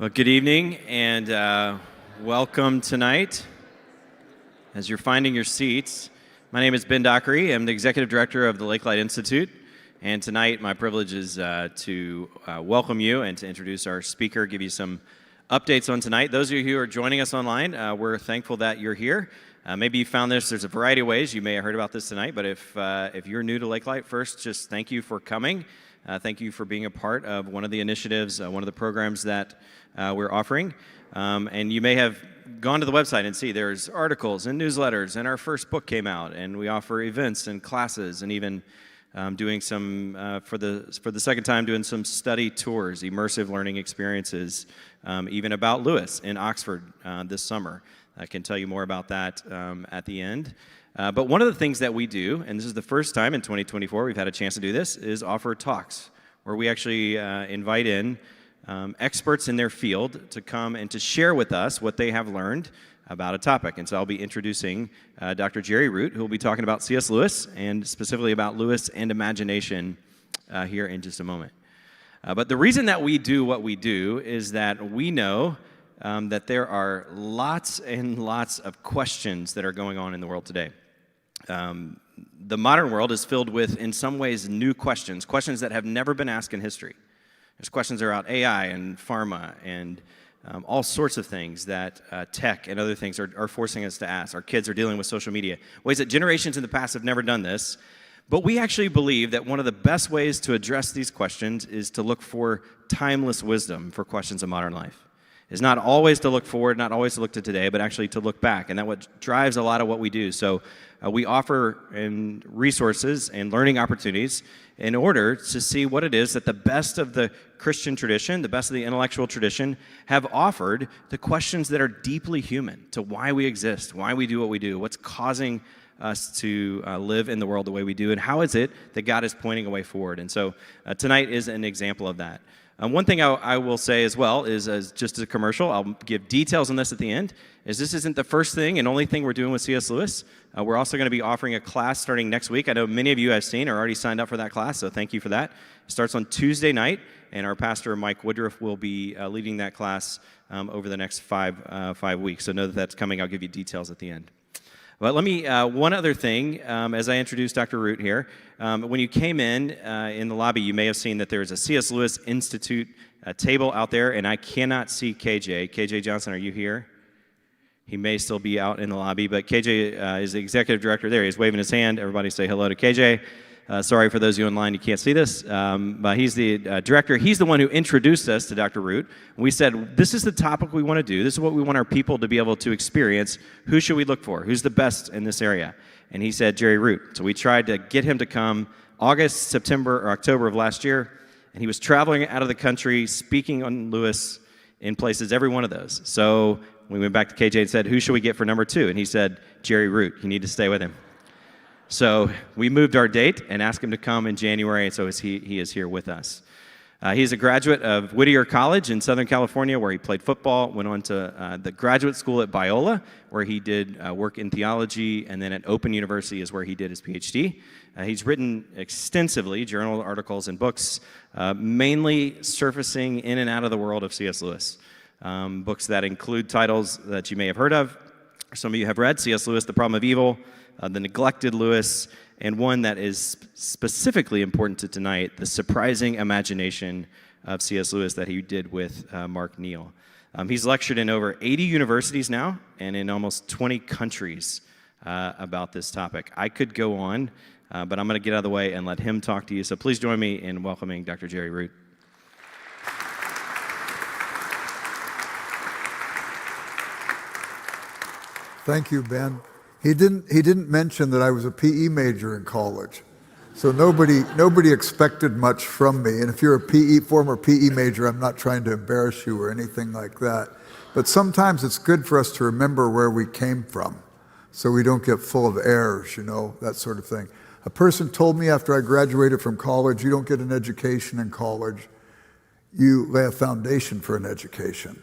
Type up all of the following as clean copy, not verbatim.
Well, good evening and welcome tonight. As you're finding your seats, my name is Ben Dockery. I'm the Executive Director of the Lakelight Institute. And tonight, my privilege is to welcome you and to introduce our speaker, give you some updates on tonight. Those of you who are joining us online, we're thankful that you're here. Maybe you found this. There's a variety of ways you may have heard about this tonight, but if you're new to Lakelight, first, just thank you for coming. Thank you for being a part of one of the initiatives, one of the programs that we're offering. And you may have gone to the website and see there's articles and newsletters, and our first book came out, and we offer events and classes, and even doing some, for the second time, doing some study tours, immersive learning experiences, even about Lewis in Oxford this summer. I can tell you more about that at the end. But one of the things that we do, and this is the first time in 2024 we've had a chance to do this, is offer talks where we actually invite in experts in their field to come and to share with us what they have learned about a topic. And so I'll be introducing Dr. Jerry Root, who will be talking about C.S. Lewis, and specifically about Lewis and imagination here in just a moment. But the reason that we do what we do is that we know that there are lots and lots of questions that are going on in the world today. The modern world is filled with, in some ways, new questions that have never been asked in history. There's questions about AI and pharma and all sorts of things that tech and other things are forcing us to ask. Our kids are dealing with social media, ways that generations in the past have never done this. But we actually believe that one of the best ways to address these questions is to look for timeless wisdom for questions of modern life. Is not always to look forward, not always to look to today, but actually to look back. And that's what drives a lot of what we do. So we offer resources and learning opportunities in order to see what it is that the best of the Christian tradition, the best of the intellectual tradition, have offered the questions that are deeply human to why we exist, why we do what we do, what's causing us to live in the world the way we do, and how is it that God is pointing a way forward. And so tonight is an example of that. One thing I will say as well is, as just a commercial, I'll give details on this at the end, is this isn't the first thing and only thing we're doing with C.S. Lewis. We're also going to be offering a class starting next week. I know many of you I've seen are already signed up for that class, so thank you for that. It starts on Tuesday night, and our pastor, Mike Woodruff, will be leading that class over the next five weeks. So know that that's coming. I'll give you details at the end. But let me, one other thing, as I introduce Dr. Root here, when you came in the lobby, you may have seen that there's a C.S. Lewis Institute table out there, and I cannot see KJ. KJ Johnson, are you here? He may still be out in the lobby, but KJ is the executive director there. He's waving his hand. Everybody say hello to KJ. Sorry for those of you online, you can't see this, but he's the director. He's the one who introduced us to Dr. Root. We said, this is the topic we want to do. This is what we want our people to be able to experience. Who should we look for? Who's the best in this area? And he said, Jerry Root. So we tried to get him to come August, September, or October of last year, and he was traveling out of the country, speaking on Lewis in places, every one of those. So we went back to KJ and said, who should we get for number 2? And he said, Jerry Root. You need to stay with him. So we moved our date and asked him to come in January, and so he is here with us. He's a graduate of Whittier College in Southern California, where he played football, went on to the graduate school at Biola, where he did work in theology, and then at Open University is where he did his PhD. He's written extensively journal articles and books, mainly surfacing in and out of the world of C.S. Lewis. Books that include titles that you may have heard of, or some of you have read, C.S. Lewis, The Problem of Evil, The Neglected Lewis, and one that is specifically important to tonight, The Surprising Imagination of C.S. Lewis, that he did with Mark Neal. He's lectured in over 80 universities now and in almost 20 countries about this topic. I could go on, but I'm going to get out of the way and let him talk to you. So please join me in welcoming Dr. Jerry Root. Thank you, Ben. He didn't mention that I was a PE major in college, so nobody expected much from me. And if you're a former PE major, I'm not trying to embarrass you or anything like that. But sometimes it's good for us to remember where we came from, so we don't get full of errors, that sort of thing. A person told me after I graduated from college, you don't get an education in college, you lay a foundation for an education.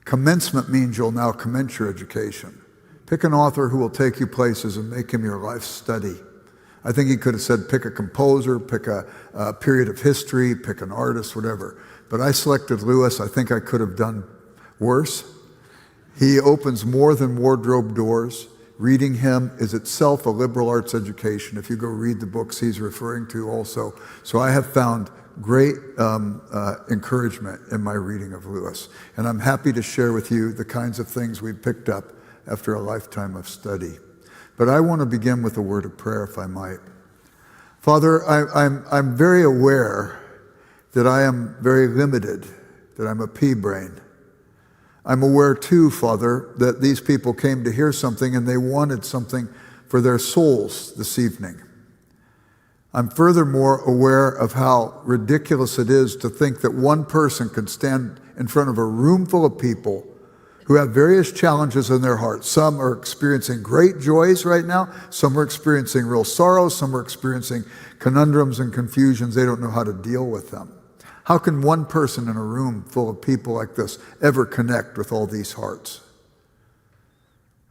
Commencement means you'll now commence your education. Pick an author who will take you places and make him your life study. I think he could have said pick a composer, pick a period of history, pick an artist, whatever. but I selected Lewis. I think I could have done worse. He opens more than wardrobe doors. Reading him is itself a liberal arts education, if you go read the books he's referring to also. So I have found great encouragement in my reading of Lewis. And I'm happy to share with you the kinds of things we've picked up after a lifetime of study. But I want to begin with a word of prayer, if I might. Father, I'm very aware that I am very limited, that I'm a pea brain. I'm aware too, Father, that these people came to hear something and they wanted something for their souls this evening. I'm furthermore aware of how ridiculous it is to think that one person can stand in front of a room full of people who have various challenges in their hearts. Some are experiencing great joys right now. Some are experiencing real sorrows. Some are experiencing conundrums and confusions. They don't know how to deal with them. How can one person in a room full of people like this ever connect with all these hearts?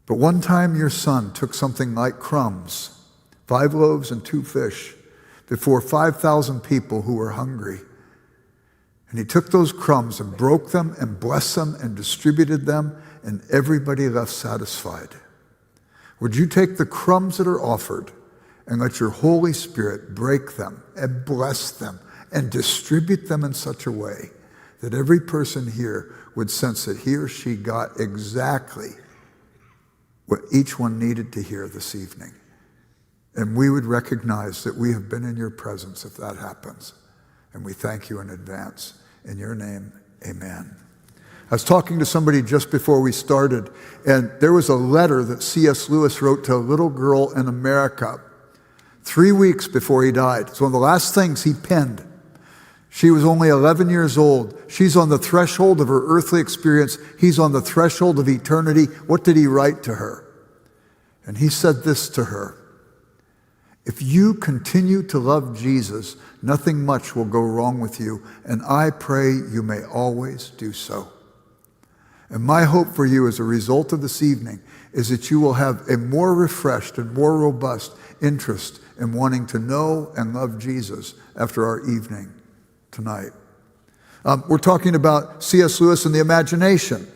But one time your son took something like crumbs, 5 loaves and 2 fish, before 5,000 people who were hungry. And he took those crumbs and broke them and blessed them and distributed them, and everybody left satisfied. Would you take the crumbs that are offered and let your Holy Spirit break them and bless them and distribute them in such a way that every person here would sense that he or she got exactly what each one needed to hear this evening. And we would recognize that we have been in your presence if that happens. And we thank you in advance. In your name, amen. I was talking to somebody just before we started, and there was a letter that C.S. Lewis wrote to a little girl in America 3 weeks before he died. It's one of the last things he penned. She was only 11 years old. She's on the threshold of her earthly experience. He's on the threshold of eternity. What did he write to her? And he said this to her: if you continue to love Jesus, nothing much will go wrong with you, and I pray you may always do so. And my hope for you as a result of this evening is that you will have a more refreshed and more robust interest in wanting to know and love Jesus after our evening tonight. We're talking about C.S. Lewis and the imagination.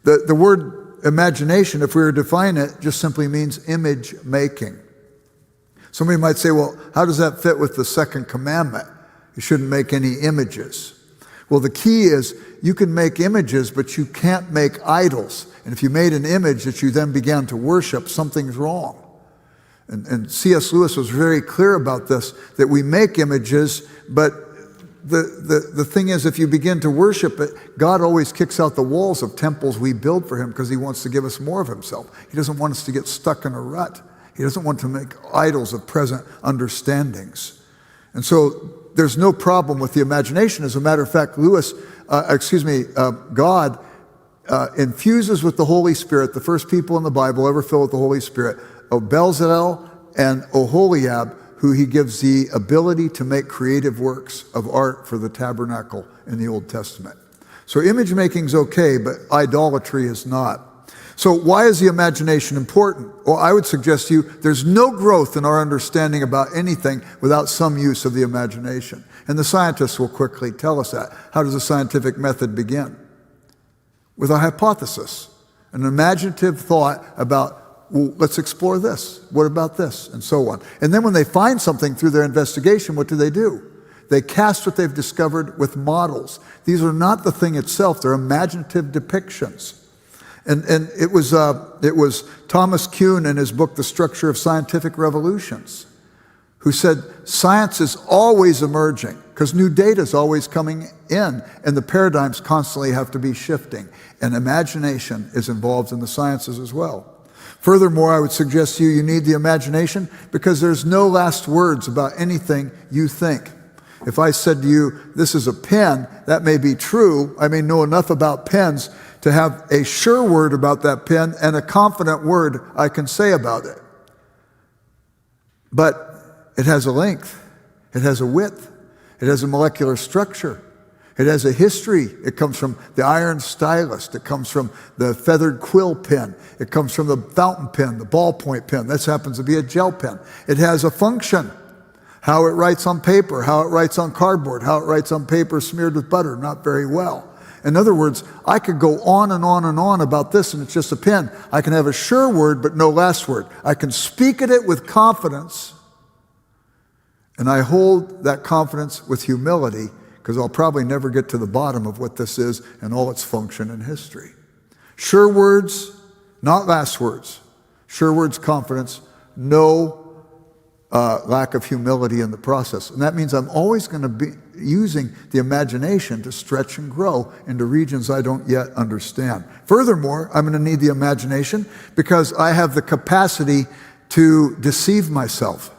The word imagination, if we were to define it, just simply means image making. Somebody might say, well, how does that fit with the second commandment? You shouldn't make any images. Well, the key is you can make images, but you can't make idols. And if you made an image that you then began to worship, something's wrong. And C.S. Lewis was very clear about this, that we make images, but the thing is, if you begin to worship it, God always kicks out the walls of temples we build for him because he wants to give us more of himself. He doesn't want us to get stuck in a rut. He doesn't want to make idols of present understandings. And so there's no problem with the imagination. As a matter of fact, God infuses with the Holy Spirit, the first people in the Bible ever filled with the Holy Spirit, Bezalel and Oholiab, who he gives the ability to make creative works of art for the tabernacle in the Old Testament. So image making is okay, but idolatry is not. So why is the imagination important? Well, I would suggest to you there's no growth in our understanding about anything without some use of the imagination. And the scientists will quickly tell us that. How does the scientific method begin? With a hypothesis, an imaginative thought about, well, let's explore this. What about this? And so on. And then when they find something through their investigation, what do? They cast what they've discovered with models. These are not the thing itself. They're imaginative depictions. And it was Thomas Kuhn in his book, The Structure of Scientific Revolutions, who said science is always emerging because new data is always coming in and the paradigms constantly have to be shifting. And imagination is involved in the sciences as well. Furthermore, I would suggest to you, you need the imagination because there's no last words about anything you think. If I said to you, this is a pen, that may be true. I may know enough about pens to have a sure word about that pen and a confident word I can say about it. But it has a length, it has a width, it has a molecular structure, it has a history. It comes from the iron stylus, it comes from the feathered quill pen, it comes from the fountain pen, the ballpoint pen. This happens to be a gel pen. It has a function. How it writes on paper, how it writes on cardboard, how it writes on paper smeared with butter, not very well. In other words, I could go on and on and on about this, and it's just a pen. I can have a sure word, but no last word. I can speak at it with confidence, and I hold that confidence with humility, because I'll probably never get to the bottom of what this is and all its function in history. Sure words, not last words. Sure words, confidence, no lack of humility in the process. And that means I'm always going to be using the imagination to stretch and grow into regions I don't yet understand. Furthermore, I'm going to need the imagination because I have the capacity to deceive myself.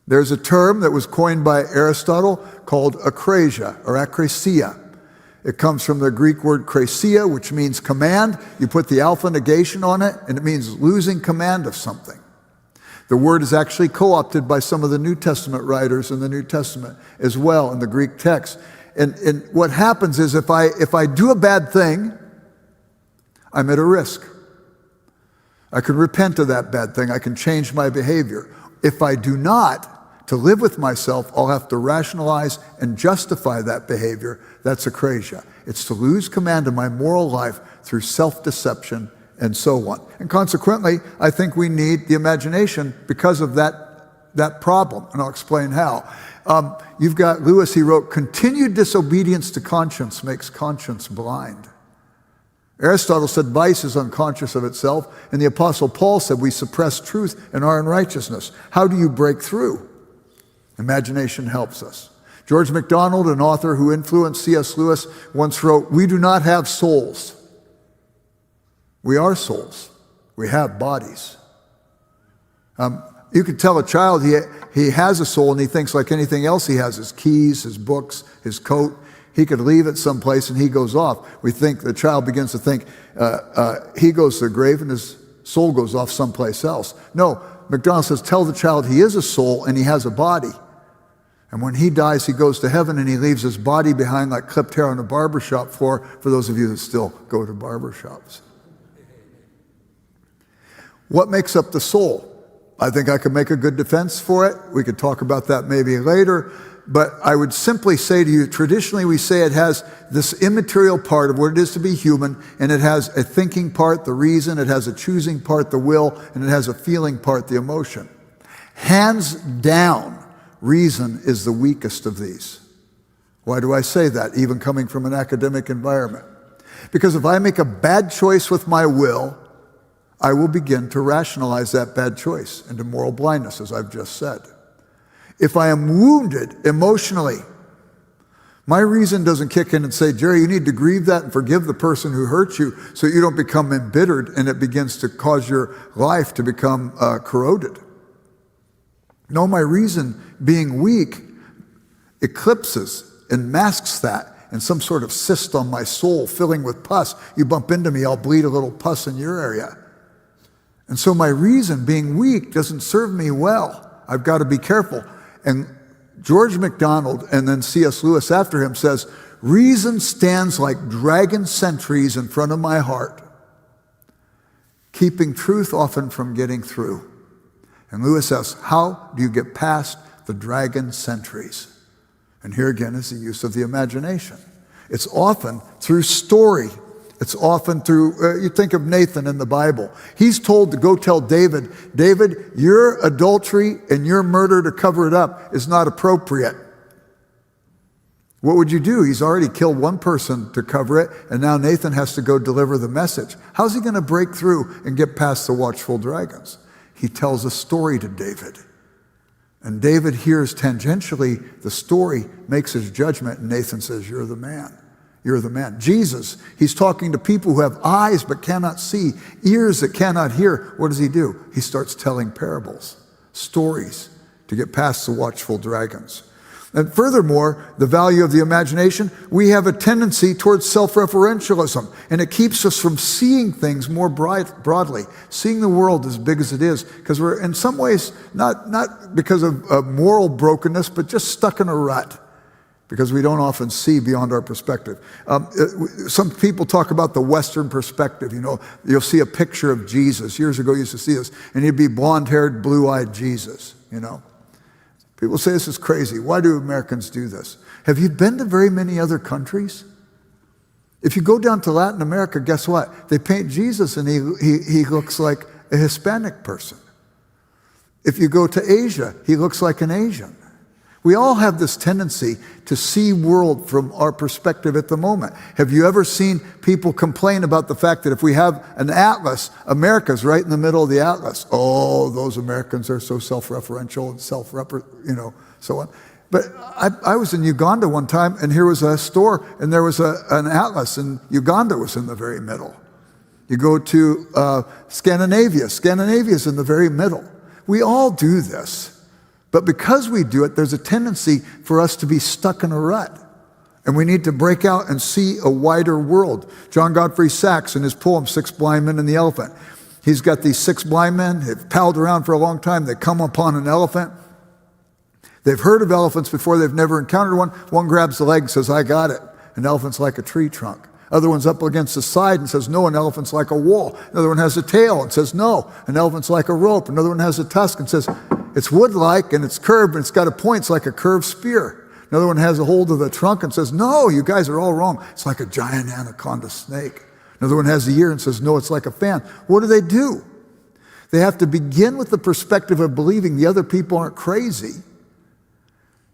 There's a term that was coined by Aristotle called akrasia or akrasia. It comes from the Greek word krasia, which means command. You put the alpha negation on it, and it means losing command of something. The word is actually co-opted by some of the New Testament writers in the New Testament as well in the Greek text. And what happens is if I do a bad thing, I'm at a risk. I can repent of that bad thing. I can change my behavior. If I do not, to live with myself, I'll have to rationalize and justify that behavior. That's akrasia. It's to lose command of my moral life through self-deception and so on. And consequently, I think we need the imagination because of that problem, and I'll explain how. You've got Lewis, he wrote, continued disobedience to conscience makes conscience blind. Aristotle said vice is unconscious of itself, and the Apostle Paul said we suppress truth and are unrighteousness. How do you break through? Imagination helps us. George MacDonald, an author who influenced C.S. Lewis, once wrote, we do not have souls. We are souls. We have bodies. You could tell a child he has a soul and he thinks like anything else he has, his keys, his books, his coat. He could leave it someplace and he goes off. We think the child begins to think he goes to the grave and his soul goes off someplace else. No, MacDonald says tell the child he is a soul and he has a body. And when he dies, he goes to heaven and he leaves his body behind like clipped hair on a barbershop floor, for those of you that still go to barbershops. What makes up the soul? I think I could make a good defense for it. We could talk about that maybe later. But I would simply say to you, traditionally we say it has this immaterial part of what it is to be human, and it has a thinking part, the reason, it has a choosing part, the will, and it has a feeling part, the emotion. Hands down, reason is the weakest of these. Why do I say that, even coming from an academic environment? Because if I make a bad choice with my will, I will begin to rationalize that bad choice into moral blindness, as I've just said. If I am wounded emotionally, my reason doesn't kick in and say, Jerry, you need to grieve that and forgive the person who hurt you so you don't become embittered and it begins to cause your life to become corroded. No, my reason, being weak, eclipses and masks that and some sort of cyst on my soul filling with pus. You bump into me, I'll bleed a little pus in your area. And so my reason, being weak, doesn't serve me well. I've got to be careful. And George MacDonald, and then C.S. Lewis after him, says, reason stands like dragon sentries in front of my heart, keeping truth often from getting through. And Lewis asks, how do you get past the dragon sentries? And here again is the use of the imagination. It's often through story. It's often through, you think of Nathan in the Bible. He's told to go tell David, David, your adultery and your murder to cover it up is not appropriate. What would you do? He's already killed one person to cover it, and now Nathan has to go deliver the message. How's he going to break through and get past the watchful dragons? He tells a story to David. And David hears tangentially the story, makes his judgment, and Nathan says, you're the man. You're the man. Jesus, he's talking to people who have eyes but cannot see, ears that cannot hear. What does he do? He starts telling parables, stories, to get past the watchful dragons. And furthermore, the value of the imagination, we have a tendency towards self-referentialism, and it keeps us from seeing things more broadly, seeing the world as big as it is, because we're in some ways, not because of moral brokenness, but just stuck in a rut, because we don't often see beyond our perspective. Some people talk about the Western perspective. You know, you'll see a picture of Jesus. Years ago, you used to see this, and he'd be blonde-haired, blue-eyed Jesus, you know. People say this is crazy. Why do Americans do this? Have you been to very many other countries? If you go down to Latin America, guess what? They paint Jesus and he looks like a Hispanic person. If you go to Asia, he looks like an Asian. We all have this tendency to see world from our perspective at the moment. Have you ever seen people complain about the fact that if we have an atlas, America's right in the middle of the atlas? Oh, those Americans are so self-referential and so on. But I was in Uganda one time, and here was a store, and there was an atlas, and Uganda was in the very middle. You go to Scandinavia. Scandinavia's in the very middle. We all do this. But because we do it, there's a tendency for us to be stuck in a rut. And we need to break out and see a wider world. John Godfrey Sachs, in his poem, Six Blind Men and the Elephant, he's got these six blind men. They've paddled around for a long time. They come upon an elephant. They've heard of elephants before. They've never encountered one. One grabs the leg and says, I got it. An elephant's like a tree trunk. Other one's up against the side and says, no, an elephant's like a wall. Another one has a tail and says, no, an elephant's like a rope. Another one has a tusk and says, it's wood-like and it's curved and it's got a point. It's like a curved spear. Another one has a hold of the trunk and says, no, you guys are all wrong. It's like a giant anaconda snake. Another one has the ear and says, no, it's like a fan. What do? They have to begin with the perspective of believing the other people aren't crazy.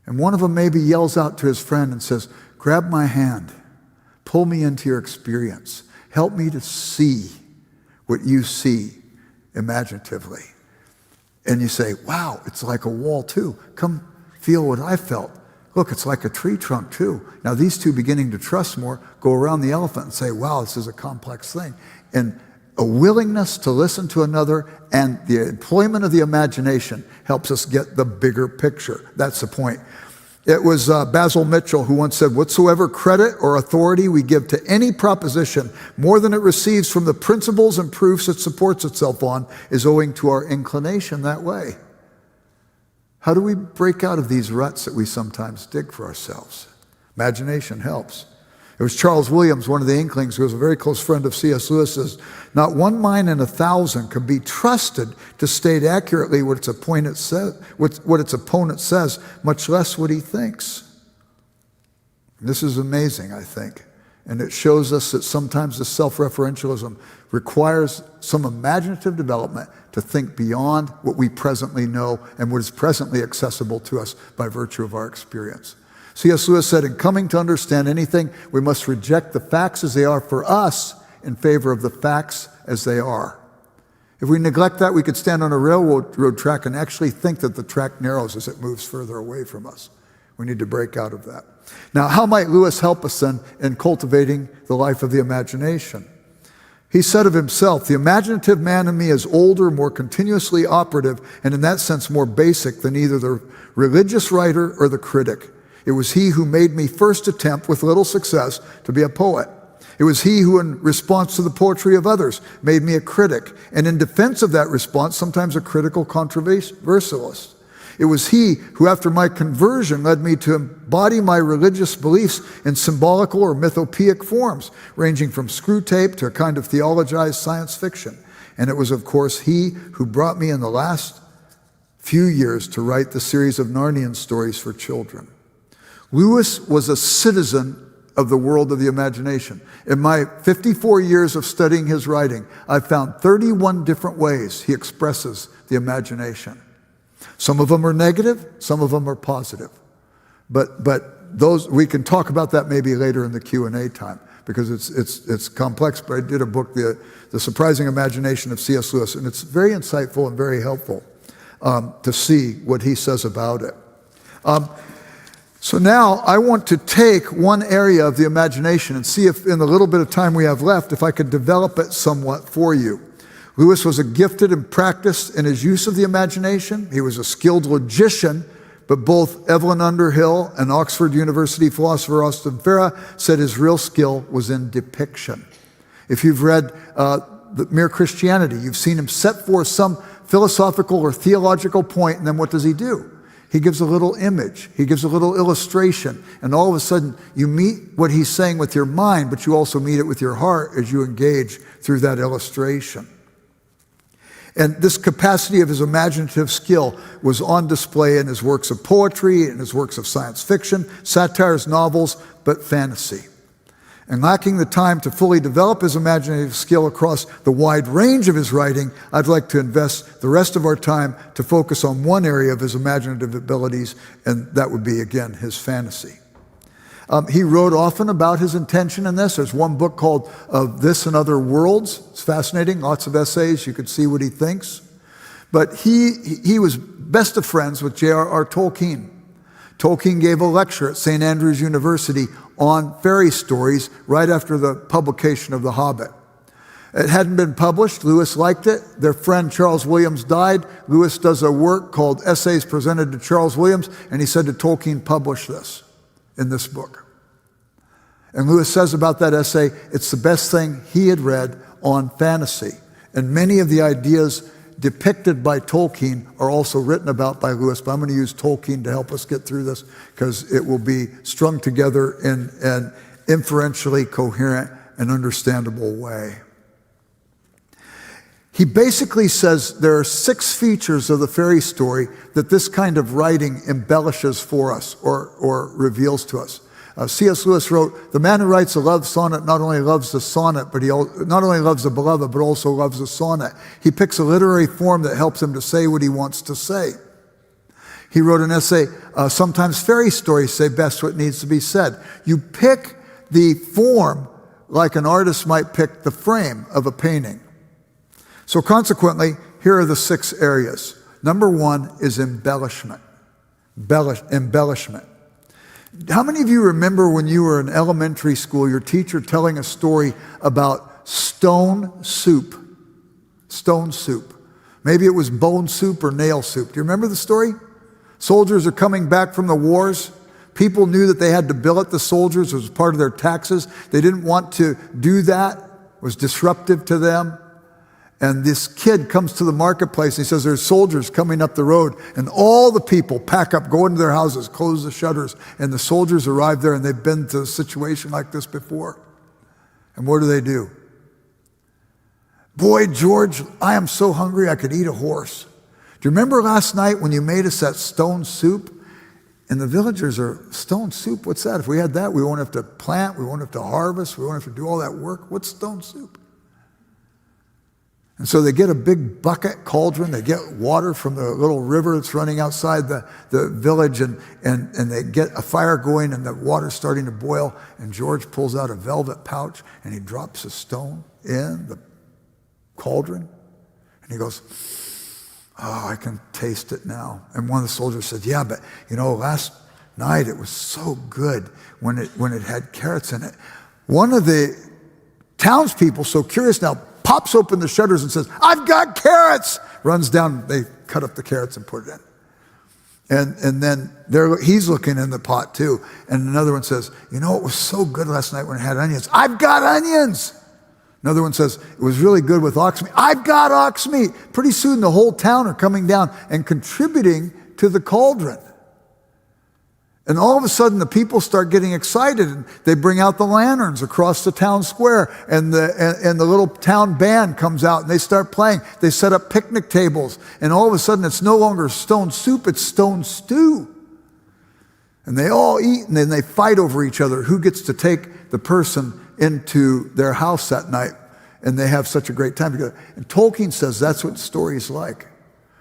And one of them maybe yells out to his friend and says, grab my hand. Pull me into your experience. Help me to see what you see imaginatively. And you say, wow, it's like a wall too. Come feel what I felt. Look, it's like a tree trunk too. Now these two, beginning to trust more, go around the elephant and say, wow, this is a complex thing. And a willingness to listen to another and the employment of the imagination helps us get the bigger picture. That's the point. It was Basil Mitchell who once said, whatsoever credit or authority we give to any proposition more than it receives from the principles and proofs it supports itself on is owing to our inclination that way. How do we break out of these ruts that we sometimes dig for ourselves? Imagination helps. It was Charles Williams, one of the Inklings, who was a very close friend of C.S. Lewis's. Not one mind in 1,000 can be trusted to state accurately what its opponent says, much less what he thinks. This is amazing, I think. And it shows us that sometimes the self-referentialism requires some imaginative development to think beyond what we presently know and what is presently accessible to us by virtue of our experience. C.S. Lewis said, in coming to understand anything, we must reject the facts as they are for us in favor of the facts as they are. If we neglect that, we could stand on a railroad track and actually think that the track narrows as it moves further away from us. We need to break out of that. Now, how might Lewis help us then in cultivating the life of the imagination? He said of himself, the imaginative man in me is older, more continuously operative, and in that sense more basic than either the religious writer or the critic. It was he who made me first attempt, with little success, to be a poet. It was he who, in response to the poetry of others, made me a critic, and in defense of that response, sometimes a critical controversialist. It was he who, after my conversion, led me to embody my religious beliefs in symbolical or mythopoeic forms, ranging from screw tape to a kind of theologized science fiction. And it was, of course, he who brought me in the last few years to write the series of Narnian stories for children. Lewis was a citizen of the world of the imagination. In my 54 years of studying his writing, I've found 31 different ways he expresses the imagination. Some of them are negative, some of them are positive. But those, we can talk about that maybe later in the Q&A time, because it's complex, but I did a book, The Surprising Imagination of C.S. Lewis, and it's very insightful and very helpful to see what he says about it. So now I want to take one area of the imagination and see if in the little bit of time we have left, if I could develop it somewhat for you. Lewis was a gifted and practiced in his use of the imagination. He was a skilled logician, but both Evelyn Underhill and Oxford University philosopher Austin Farah said his real skill was in depiction. If you've read the Mere Christianity, you've seen him set forth some philosophical or theological point, and then what does he do? He gives a little image, he gives a little illustration, and all of a sudden you meet what he's saying with your mind, but you also meet it with your heart as you engage through that illustration. And this capacity of his imaginative skill was on display in his works of poetry, in his works of science fiction, satires, novels, but fantasy. And lacking the time to fully develop his imaginative skill across the wide range of his writing, I'd like to invest the rest of our time to focus on one area of his imaginative abilities, and that would be, again, his fantasy. He wrote often about his intention in this. There's one book called This and Other Worlds. It's fascinating, lots of essays. You could see what he thinks. But he was best of friends with J.R.R. Tolkien. Tolkien gave a lecture at St. Andrews University on fairy stories right after the publication of The Hobbit. It hadn't been published. Lewis liked it. Their friend Charles Williams died. Lewis does a work called Essays Presented to Charles Williams, and he said to Tolkien, publish this in this book. And Lewis says about that essay, it's the best thing he had read on fantasy. And many of the ideas depicted by Tolkien are also written about by Lewis, but I'm going to use Tolkien to help us get through this because it will be strung together in an inferentially coherent and understandable way. He basically says there are 6 features of the fairy story that this kind of writing embellishes for us or reveals to us. C.S. Lewis wrote, the man who writes a love sonnet not only loves the sonnet, but he not only loves the beloved, but also loves the sonnet. He picks a literary form that helps him to say what he wants to say. He wrote an essay, sometimes fairy stories say best what needs to be said. You pick the form like an artist might pick the frame of a painting. So consequently, here are the 6 areas. Number 1 is embellishment. Embellishment. How many of you remember when you were in elementary school, your teacher telling a story about stone soup? Stone soup. Maybe it was bone soup or nail soup. Do you remember the story? Soldiers are coming back from the wars. People knew that they had to billet the soldiers. It was part of their taxes. They didn't want to do that. It was disruptive to them. And this kid comes to the marketplace and he says, there's soldiers coming up the road, and all the people pack up, go into their houses, close the shutters, and the soldiers arrive there and they've been to a situation like this before. And what do? Boy, George, I am so hungry I could eat a horse. Do you remember last night when you made us that stone soup? And the villagers are, stone soup, what's that? If we had that, we won't have to plant, we won't have to harvest, we won't have to do all that work. What's stone soup? And so they get a big bucket cauldron, they get water from the little river that's running outside the village, and they get a fire going and the water's starting to boil, and George pulls out a velvet pouch and he drops a stone in the cauldron, and he goes, oh, I can taste it now. And one of the soldiers said, yeah, but last night it was so good when it had carrots in it. One of the townspeople, so curious now, pops open the shutters and says, I've got carrots! Runs down, they cut up the carrots and put it in. And then he's looking in the pot too. And another one says, it was so good last night when it had onions. I've got onions! Another one says, it was really good with ox meat. I've got ox meat! Pretty soon the whole town are coming down and contributing to the cauldron. And all of a sudden, the people start getting excited, and they bring out the lanterns across the town square, and the little town band comes out, and they start playing. They set up picnic tables, and all of a sudden, it's no longer stone soup, it's stone stew. And they all eat, and then they fight over each other, who gets to take the person into their house that night, and they have such a great time together. And Tolkien says that's what the story is like.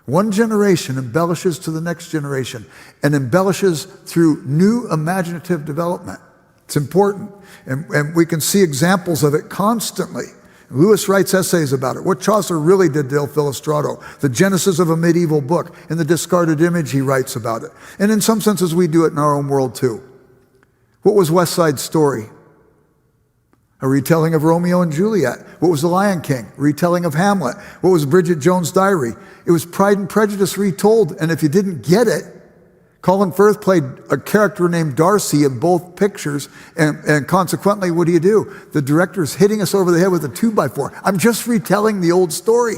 One generation embellishes to the next generation and embellishes through new imaginative development. It's important. And we can see examples of it constantly. Lewis writes essays about it. What Chaucer really did to Il Filostrato, the genesis of a medieval book, and the discarded image he writes about it. And in some senses, we do it in our own world too. What was West Side Story? A retelling of Romeo and Juliet. What was The Lion King? A retelling of Hamlet. What was Bridget Jones' Diary? It was Pride and Prejudice retold, and if you didn't get it, Colin Firth played a character named Darcy in both pictures, and consequently, what do? The director's hitting us over the head with a 2x4. I'm just retelling the old story,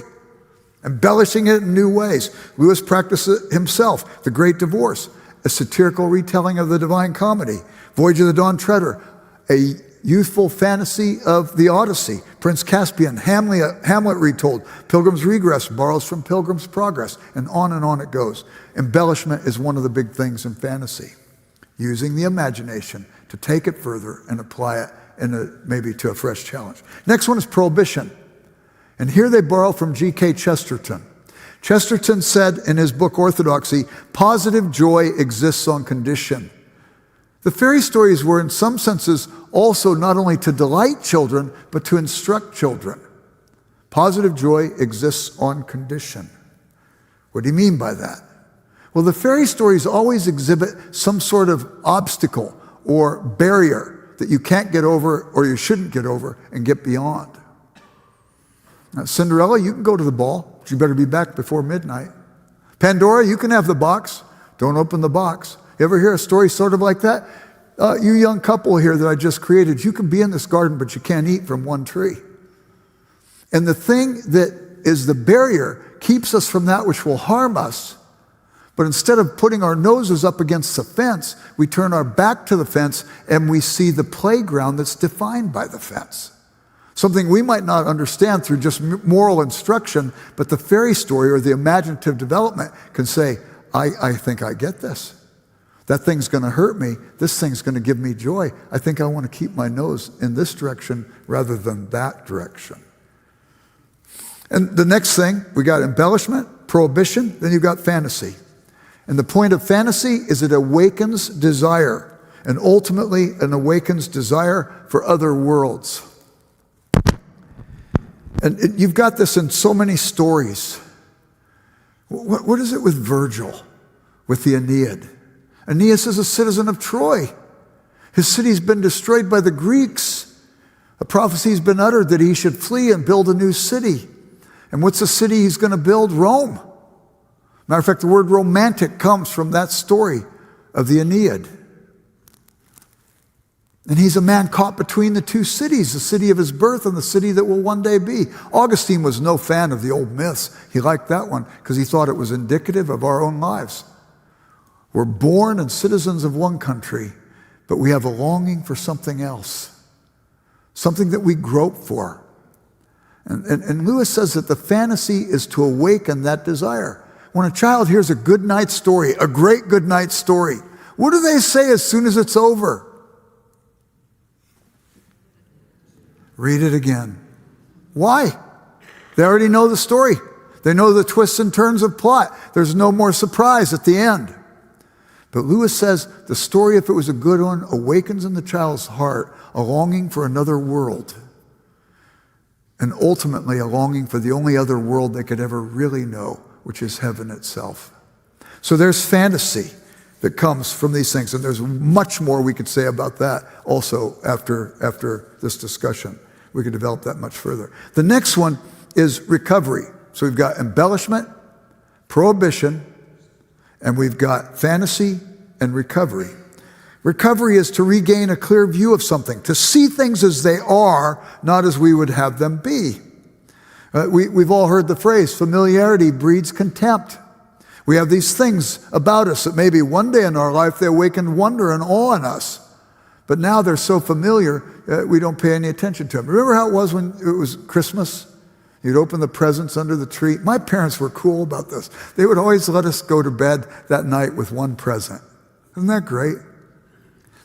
embellishing it in new ways. Lewis practiced it himself. The Great Divorce, a satirical retelling of the Divine Comedy. Voyage of the Dawn Treader, a youthful fantasy of the Odyssey, Prince Caspian, Hamlet retold, Pilgrim's Regress borrows from Pilgrim's Progress, and on it goes. Embellishment is one of the big things in fantasy, using the imagination to take it further and apply it maybe to a fresh challenge. Next one is prohibition. And here they borrow from G.K. Chesterton. Chesterton said in his book Orthodoxy, positive joy exists on condition. The fairy stories were in some senses also not only to delight children, but to instruct children. Positive joy exists on condition. What do you mean by that? Well, the fairy stories always exhibit some sort of obstacle or barrier that you can't get over or you shouldn't get over and get beyond. Now, Cinderella, you can go to the ball, but you better be back before midnight. Pandora, you can have the box. Don't open the box. You ever hear a story sort of like that? You young couple here that I just created, you can be in this garden, but you can't eat from one tree. And the thing that is the barrier keeps us from that which will harm us. But instead of putting our noses up against the fence, we turn our back to the fence and we see the playground that's defined by the fence. Something we might not understand through just moral instruction, but the fairy story or the imaginative development can say, I think I get this. That thing's going to hurt me. This thing's going to give me joy. I think I want to keep my nose in this direction rather than that direction. And the next thing, we got embellishment, prohibition, then you've got fantasy. And the point of fantasy is it awakens desire, and ultimately it awakens desire for other worlds. And you've got this in so many stories. What is it with Virgil, with the Aeneid? Aeneas is a citizen of Troy. His city's been destroyed by the Greeks. A prophecy's been uttered that he should flee and build a new city. And what's the city he's going to build? Rome. Matter of fact, the word romantic comes from that story of the Aeneid. And he's a man caught between the two cities, the city of his birth and the city that will one day be. Augustine was no fan of the old myths. He liked that one because he thought it was indicative of our own lives. We're born and citizens of one country, but we have a longing for something else, something that we grope for. And Lewis says that the fantasy is to awaken that desire. When a child hears a good night story, a great good night story, what do they say as soon as it's over? Read it again. Why? They already know the story. They know the twists and turns of plot. There's no more surprise at the end. But Lewis says the story, if it was a good one, awakens in the child's heart a longing for another world. And ultimately a longing for the only other world they could ever really know, which is heaven itself. So there's fantasy that comes from these things. And there's much more we could say about that also after this discussion. We could develop that much further. The next one is recovery. So we've got embellishment, prohibition, and we've got fantasy and recovery. Recovery is to regain a clear view of something, to see things as they are, not as we would have them be. We've all heard the phrase, familiarity breeds contempt. We have these things about us that maybe one day in our life they awakened wonder and awe in us. But now they're so familiar, we don't pay any attention to them. Remember how it was when it was Christmas? You'd open the presents under the tree. My parents were cool about this. They would always let us go to bed that night with one present. Isn't that great?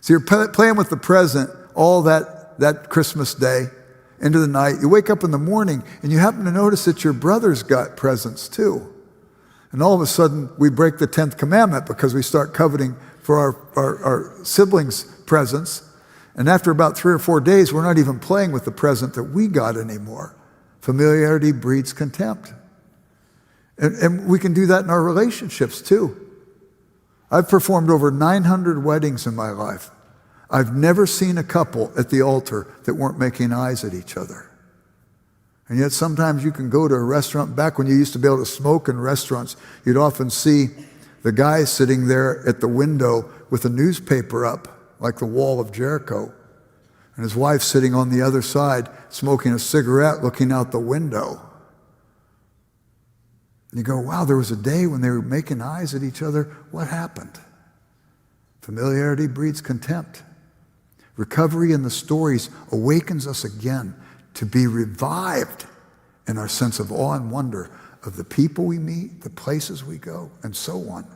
So you're playing with the present all that Christmas day into the night. You wake up in the morning and you happen to notice that your brother's got presents too. And all of a sudden we break the 10th commandment because we start coveting for our siblings' presents. And after about 3 or 4 days, we're not even playing with the present that we got anymore. Familiarity breeds contempt. And we can do that in our relationships too. I've performed over 900 weddings in my life. I've never seen a couple at the altar that weren't making eyes at each other. And yet sometimes you can go to a restaurant. Back when you used to be able to smoke in restaurants, you'd often see the guy sitting there at the window with a newspaper up, like the wall of Jericho. And his wife sitting on the other side, smoking a cigarette, looking out the window. And you go, wow, there was a day when they were making eyes at each other. What happened? Familiarity breeds contempt. Recovery in the stories awakens us again to be revived in our sense of awe and wonder of the people we meet, the places we go, and so on.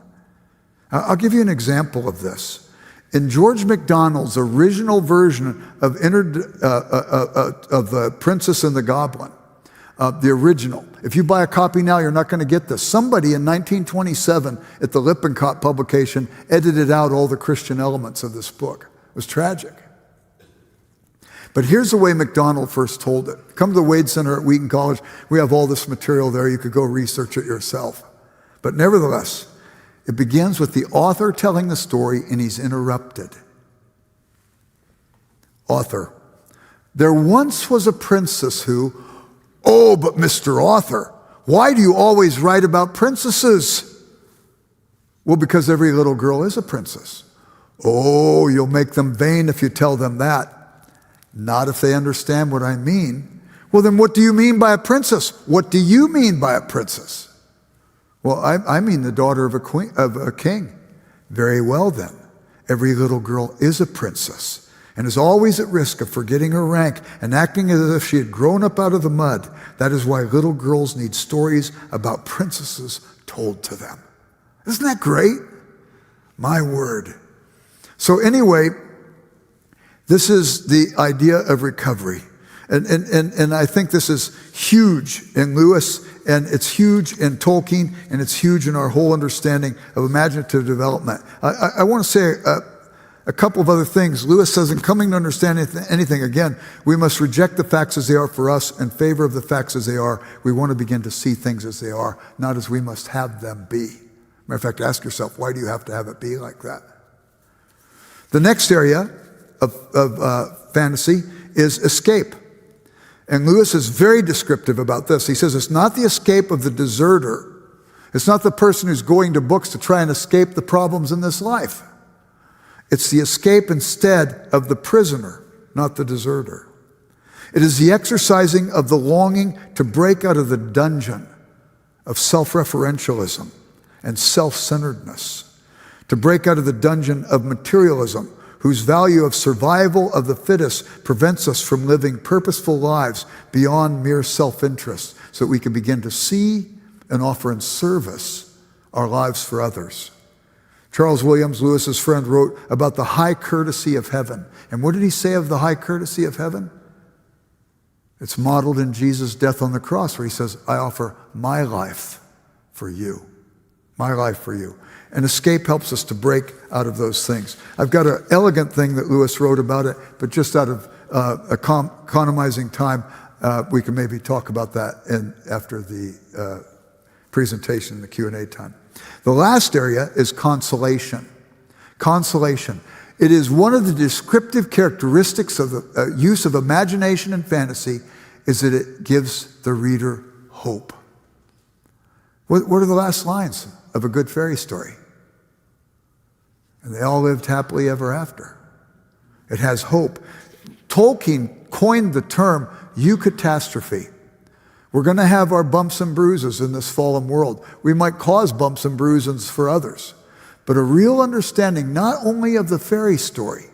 I'll give you an example of this. In George MacDonald's original version of The Princess and the Goblin, the original, if you buy a copy now, you're not going to get this. Somebody in 1927 at the Lippincott publication edited out all the Christian elements of this book. It was tragic. But here's the way MacDonald first told it. Come to the Wade Center at Wheaton College. We have all this material there. You could go research it yourself. But nevertheless, it begins with the author telling the story, and he's interrupted. Author: there once was a princess who, oh, but Mr. Author, why do you always write about princesses? Well, because every little girl is a princess. Oh, you'll make them vain if you tell them that. Not if they understand what I mean. Well, then what do you mean by a princess? What do you mean by a princess? Well, I mean the daughter of a king. Very well then. Every little girl is a princess and is always at risk of forgetting her rank and acting as if she had grown up out of the mud. That is why little girls need stories about princesses told to them. Isn't that great? My word. So anyway, this is the idea of recovery. And I think this is huge in Lewis, and it's huge in Tolkien, and it's huge in our whole understanding of imaginative development. I want to say a couple of other things. Lewis says, in coming to understand anything, again, we must reject the facts as they are for us in favor of the facts as they are. We want to begin to see things as they are, not as we must have them be. Matter of fact, ask yourself, why do you have to have it be like that? The next area of fantasy is escape. And Lewis is very descriptive about this. He says it's not the escape of the deserter. It's not the person who's going to books to try and escape the problems in this life. It's the escape instead of the prisoner, not the deserter. It is the exercising of the longing to break out of the dungeon of self-referentialism and self-centeredness, to break out of the dungeon of materialism, whose value of survival of the fittest prevents us from living purposeful lives beyond mere self-interest, so that we can begin to see and offer in service our lives for others. Charles Williams, Lewis's friend, wrote about the high courtesy of heaven. And what did he say of the high courtesy of heaven? It's modeled in Jesus' death on the cross, where he says, I offer my life for you. My life for you. And escape helps us to break out of those things. I've got an elegant thing that Lewis wrote about it, but just out of economizing time, we can maybe talk about that after the presentation in the Q&A time. The last area is consolation. Consolation. It is one of the descriptive characteristics of the use of imagination and fantasy is that it gives the reader hope. What are the last lines of a good fairy story? And they all lived happily ever after. It has hope. Tolkien coined the term eucatastrophe. We're going to have our bumps and bruises in this fallen world. We might cause bumps and bruises for others. But a real understanding not only of the fairy story,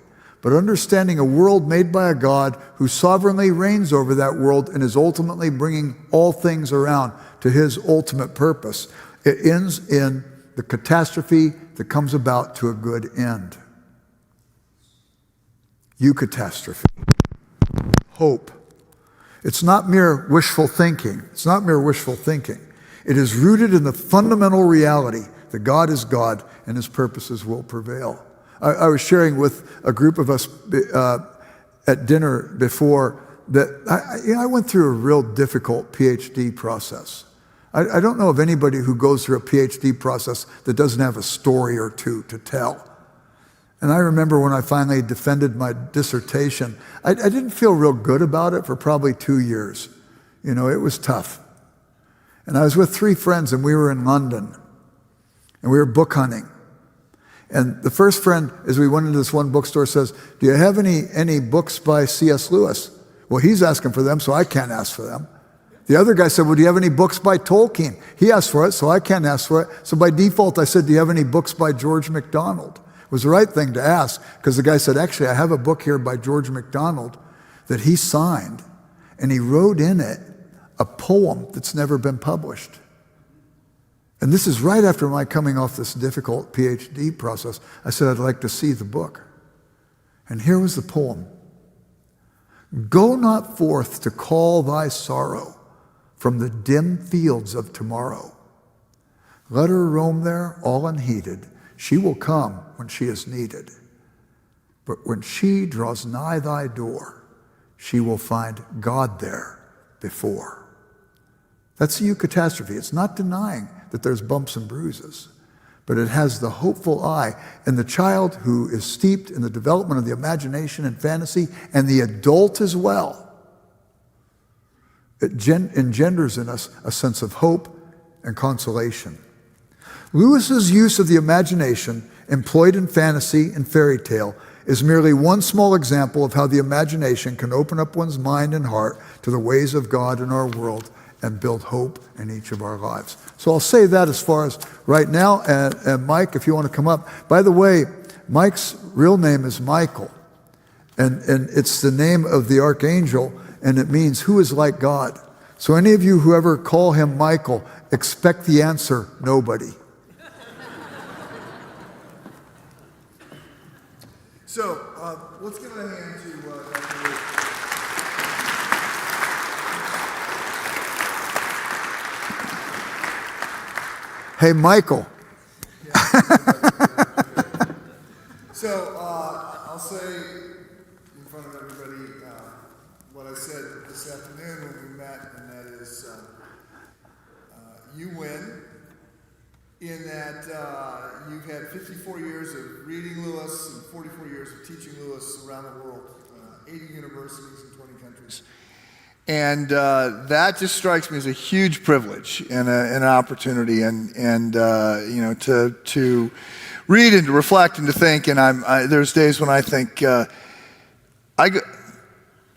but understanding a world made by a God who sovereignly reigns over that world and is ultimately bringing all things around to his ultimate purpose. It ends in the catastrophe that comes about to a good end. Eucatastrophe. Hope. It's not mere wishful thinking. It's not mere wishful thinking. It is rooted in the fundamental reality that God is God and his purposes will prevail. I was sharing with a group of us at dinner before that I went through a real difficult PhD process. I don't know of anybody who goes through a PhD process that doesn't have a story or two to tell. And I remember when I finally defended my dissertation, I didn't feel real good about it for probably 2 years. You know, it was tough. And I was with 3 friends, and we were in London, and we were book hunting. And the first friend, as we went into this one bookstore, says, do you have any books by C.S. Lewis? Well, he's asking for them, so I can't ask for them. The other guy said, well, do you have any books by Tolkien? He asked for it, so I can't ask for it. So by default, I said, do you have any books by George MacDonald? It was the right thing to ask, because the guy said, actually, I have a book here by George MacDonald that he signed, and he wrote in it a poem that's never been published. And this is right after my coming off this difficult PhD process. I said, I'd like to see the book. And here was the poem. Go not forth to call thy sorrow from the dim fields of tomorrow. Let her roam there all unheeded. She will come when she is needed. But when she draws nigh thy door, she will find God there before. That's the eucatastrophe. It's not denying that there's bumps and bruises, but it has the hopeful eye. And the child who is steeped in the development of the imagination and fantasy, and the adult as well, it engenders in us a sense of hope and consolation. Lewis's use of the imagination employed in fantasy and fairy tale is merely one small example of how the imagination can open up one's mind and heart to the ways of God in our world and build hope in each of our lives. So I'll say that as far as right now. And Mike, if you want to come up. By the way, Mike's real name is Michael. And it's the name of the archangel, and it means who is like God. So any of you who ever call him Michael, expect the answer, nobody. So let's give a hand to Dr. Lee. Hey, Michael. So I'll say in front of everybody what I said this afternoon when we met, and that is you win in that you've had 54 years of reading Lewis and 44 years of teaching Lewis around the world, 80 universities in 20 countries. And that just strikes me as a huge privilege and an opportunity, and you know, to read and to reflect and to think. And there's days when I think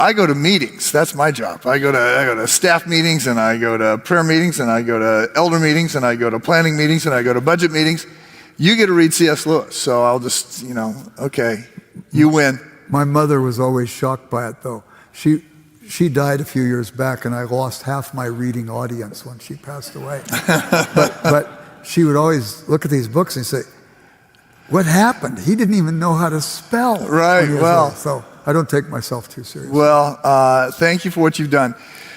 I go to meetings. That's my job. I go to staff meetings, and I go to prayer meetings, and I go to elder meetings, and I go to planning meetings, and I go to budget meetings. You get to read C.S. Lewis, so I'll just, you know, okay, you win. My mother was always shocked by it, though. She died a few years back, and I lost half my reading audience when she passed away. but she would always look at these books and say, what happened? He didn't even know how to spell. Right, well. So I don't take myself too seriously. Well, thank you for what you've done.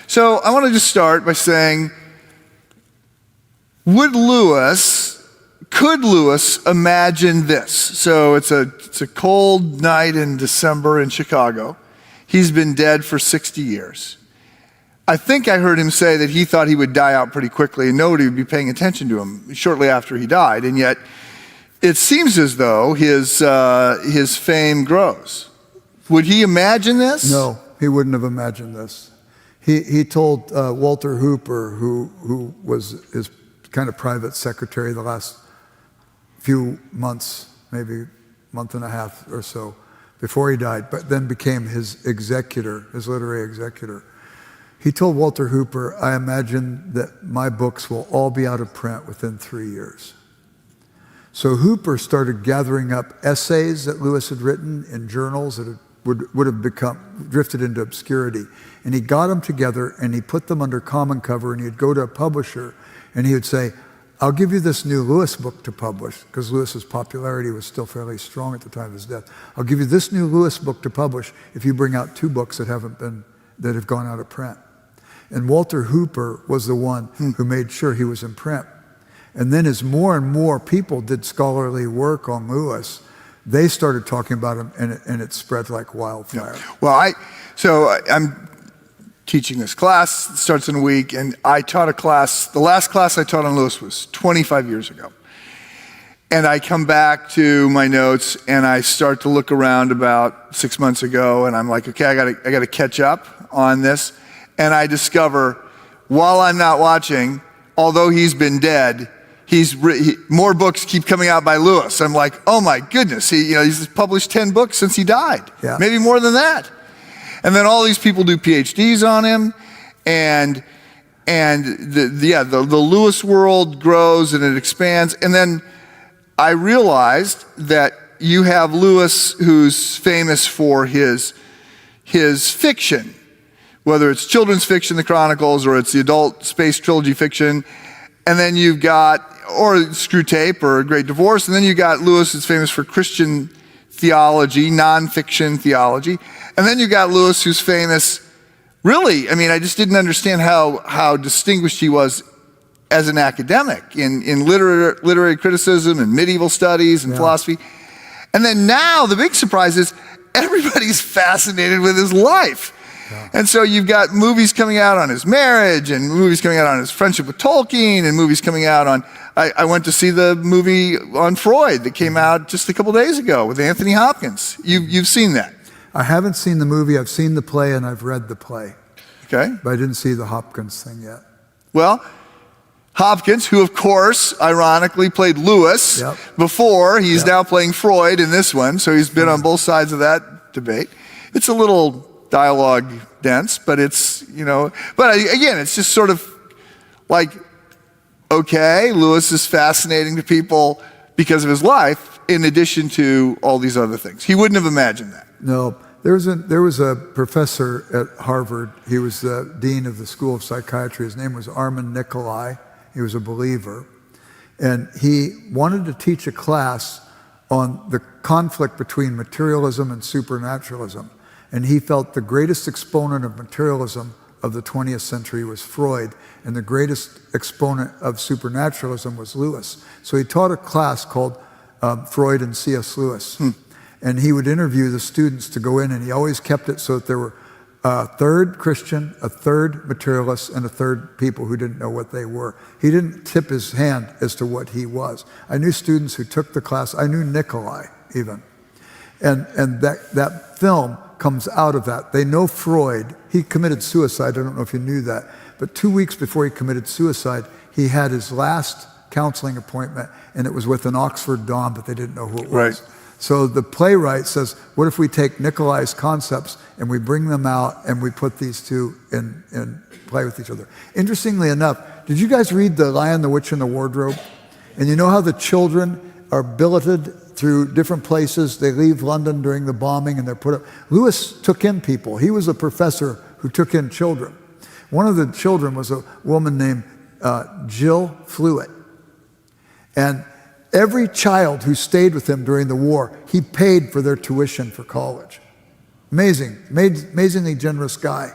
So I want to just start by saying, could Lewis imagine this? So it's a cold night in December in Chicago. He's been dead for 60 years. I think I heard him say that he thought he would die out pretty quickly and nobody would be paying attention to him shortly after he died. And yet it seems as though his fame grows. Would he imagine this? No, he wouldn't have imagined this. He told Walter Hooper, who was his kind of private secretary the last few months, maybe month and a half or so, before he died, but then became his executor, his literary executor. He told Walter Hooper, I imagine that my books will all be out of print within 3 years. So Hooper started gathering up essays that Lewis had written in journals that would have drifted into obscurity. And he got them together and he put them under common cover, and he'd go to a publisher and he would say, I'll give you this new Lewis book to publish, because Lewis's popularity was still fairly strong at the time of his death. I'll give you this new Lewis book to publish if you bring out 2 books that have gone out of print. And Walter Hooper was the one who made sure he was in print. And then as more and more people did scholarly work on Lewis, they started talking about him, and it spread like wildfire. Yeah. Well, I'm teaching this class. It starts in a week, and I taught a class. The last class I taught on Lewis was 25 years ago. And I come back to my notes, and I start to look around about 6 months ago, and I'm like, okay, I got to catch up on this. And I discover, while I'm not watching, although he's been dead, more books keep coming out by Lewis. I'm like, oh my goodness, he's published 10 books since he died, maybe more than that. And then all these people do PhDs on him, and the Lewis world grows and it expands. And then I realized that you have Lewis, who's famous for his fiction, whether it's children's fiction, the Chronicles, or it's the adult space trilogy fiction. And then you've got, or Screwtape or A Great Divorce. And then you've got Lewis, who's famous for Christian theology, nonfiction theology. And then you've got Lewis, who's famous, really, I mean, I just didn't understand how distinguished he was as an academic in literary criticism and medieval studies and philosophy. And then now the big surprise is everybody's fascinated with his life. Yeah. And so you've got movies coming out on his marriage, and movies coming out on his friendship with Tolkien, and movies coming out on, I went to see the movie on Freud that came out just a couple days ago with Anthony Hopkins. You've seen that? I haven't seen the movie. I've seen the play and I've read the play. Okay. But I didn't see the Hopkins thing yet. Well, Hopkins, who of course, ironically, played Lewis before, he's now playing Freud in this one, so he's been on both sides of that debate. It's a little dialogue dense, but it's, but again, it's just sort of like, okay, Lewis is fascinating to people because of his life, in addition to all these other things. He wouldn't have imagined that. No, there was a professor at Harvard. He was the dean of the School of Psychiatry. His name was Armin Nicolai. He was a believer. And he wanted to teach a class on the conflict between materialism and supernaturalism. And he felt the greatest exponent of materialism of the 20th century was Freud, and the greatest exponent of supernaturalism was Lewis. So he taught a class called Freud and C.S. Lewis. And he would interview the students to go in, and he always kept it so that there were a third Christian, a third materialist, and a third people who didn't know what they were. He didn't tip his hand as to what he was. I knew students who took the class. I knew Nicolai even. And that film comes out of that. They know Freud. He committed suicide. I don't know if you knew that. But 2 weeks before he committed suicide, he had his last counseling appointment, and it was with an Oxford Dom, but they didn't know who it was. Right. So the playwright says, what if we take Nicolai's concepts and we bring them out and we put these two in play with each other? Interestingly enough, did you guys read The Lion, the Witch, and the Wardrobe? And you know how the children are billeted through different places? They leave London during the bombing and they're put up. Lewis took in people. He was a professor who took in children. One of the children was a woman named Jill Fluitt. And every child who stayed with him during the war, he paid for their tuition for college. Amazingly generous guy.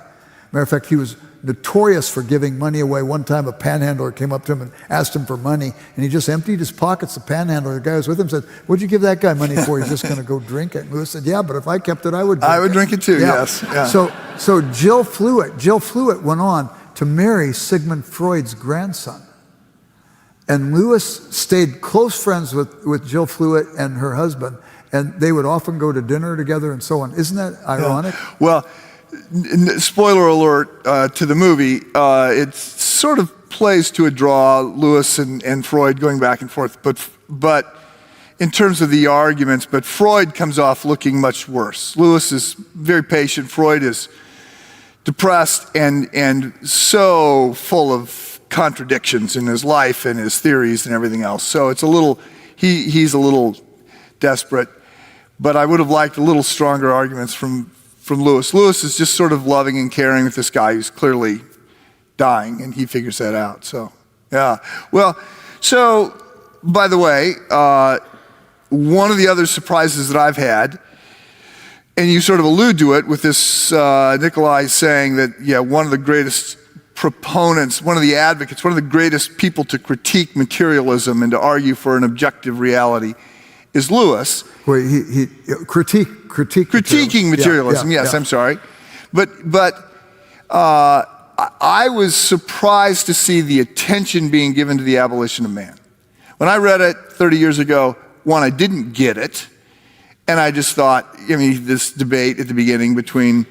Matter of fact, he was notorious for giving money away. One time a panhandler came up to him and asked him for money, and he just emptied his pockets. The panhandler, the guy who was with him, said, what'd you give that guy money for? He's just going to go drink it. And Lewis said, yeah, but if I kept it, I would drink it. I would drink it too, yes. Yeah. So Jill Fluitt went on to marry Sigmund Freud's grandson. And Lewis stayed close friends with Jill Fluitt and her husband, and they would often go to dinner together and so on. Isn't that ironic? Yeah. Well, spoiler alert to the movie, it sort of plays to a draw, Lewis and Freud going back and forth, but in terms of the arguments, but Freud comes off looking much worse. Lewis is very patient. Freud is depressed and so full of contradictions in his life and his theories and everything else. So it's a little, he's a little desperate, but I would have liked a little stronger arguments from Lewis. Lewis is just sort of loving and caring with this guy who's clearly dying, and he figures that out. So, yeah. Well, so, by the way, one of the other surprises that I've had, and you sort of allude to it with this Nicolai saying that, yeah, one of the greatest proponents, one of the advocates, one of the greatest people to critique materialism and to argue for an objective reality is Lewis. Wait, he critiquing materialism. Yes, I'm sorry, but I was surprised to see the attention being given to the abolition of man. When I read it 30 years ago, one, I didn't get it, and I just thought, this debate at the beginning between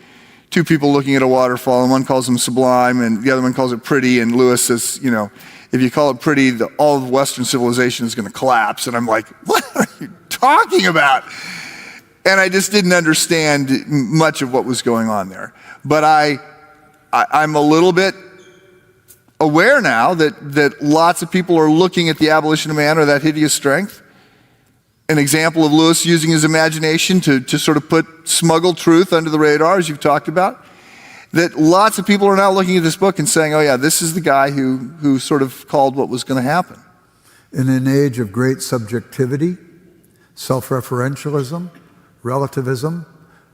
two people looking at a waterfall, and one calls them sublime, and the other one calls it pretty, and Lewis says, if you call it pretty, all of Western civilization is going to collapse. And I'm like, what are you talking about? And I just didn't understand much of what was going on there. But I'm a little bit aware now that lots of people are looking at the abolition of man or that hideous strength an example of Lewis using his imagination to sort of put smuggled truth under the radar, as you've talked about, that lots of people are now looking at this book and saying, oh yeah, this is the guy who sort of called what was going to happen. In an age of great subjectivity, self-referentialism, relativism,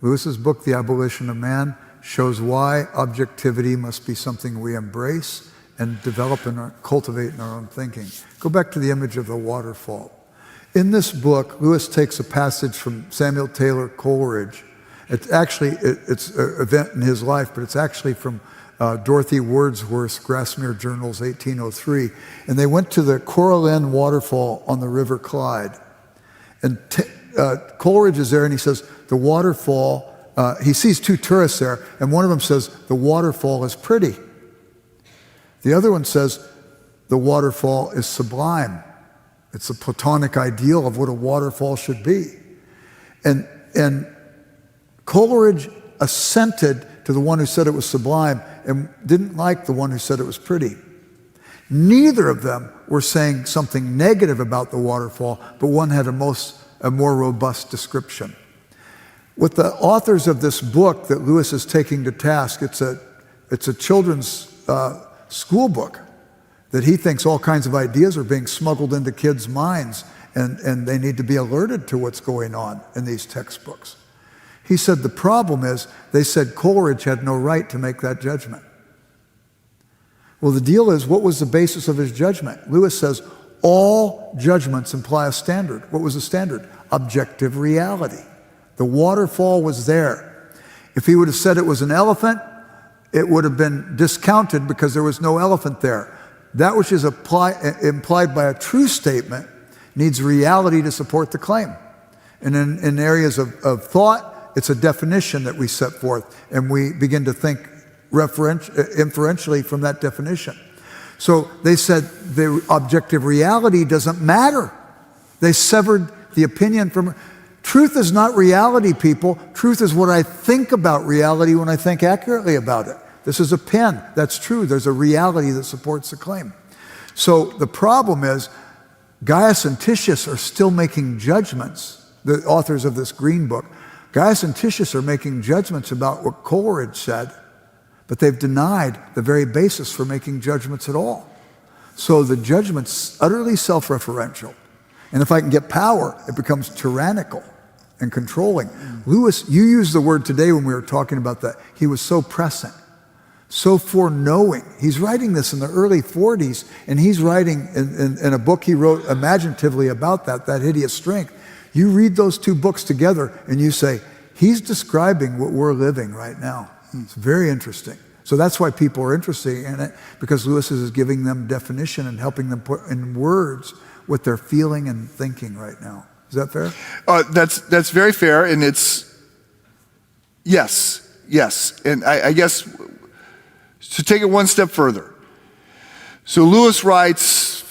Lewis's book, The Abolition of Man, shows why objectivity must be something we embrace and develop and cultivate in our own thinking. Go back to the image of the waterfall. In this book, Lewis takes a passage from Samuel Taylor Coleridge. It's an event in his life, but it's actually from Dorothy Wordsworth's Grassmere Journals, 1803. And they went to the Coralline waterfall on the River Clyde. And Coleridge is there and he says, the waterfall, he sees two tourists there, and one of them says, the waterfall is pretty. The other one says, the waterfall is sublime. It's a Platonic ideal of what a waterfall should be. And Coleridge assented to the one who said it was sublime and didn't like the one who said it was pretty. Neither of them were saying something negative about the waterfall, but one had a more robust description. With the authors of this book that Lewis is taking to task, it's a children's school book that he thinks all kinds of ideas are being smuggled into kids' minds, and they need to be alerted to what's going on in these textbooks. He said the problem is, they said Coleridge had no right to make that judgment. Well, the deal is, what was the basis of his judgment? Lewis says, all judgments imply a standard. What was the standard? Objective reality. The waterfall was there. If he would have said it was an elephant, it would have been discounted because there was no elephant there. That which is implied by a true statement needs reality to support the claim. And in areas of thought, it's a definition that we set forth, and we begin to think inferentially from that definition. So they said the objective reality doesn't matter. They severed the opinion from... Truth is not reality, people. Truth is what I think about reality when I think accurately about it. This is a pen. That's true. There's a reality that supports the claim. So the problem is, Gaius and Titius are still making judgments, the authors of this green book. Gaius and Titius are making judgments about what Coleridge said, but they've denied the very basis for making judgments at all. So the judgment's utterly self-referential. And if I can get power, it becomes tyrannical and controlling. Lewis, you used the word today when we were talking about that. He was so prescient, so foreknowing. He's writing this in the early 40s, and he's writing in a book he wrote imaginatively about that hideous strength. You read those two books together and you say, he's describing what we're living right now. It's very interesting. So that's why people are interested in it, because Lewis is giving them definition and helping them put in words what they're feeling and thinking right now. Is that fair? That's very fair, and it's, yes. And I guess, to take it one step further. So Lewis writes,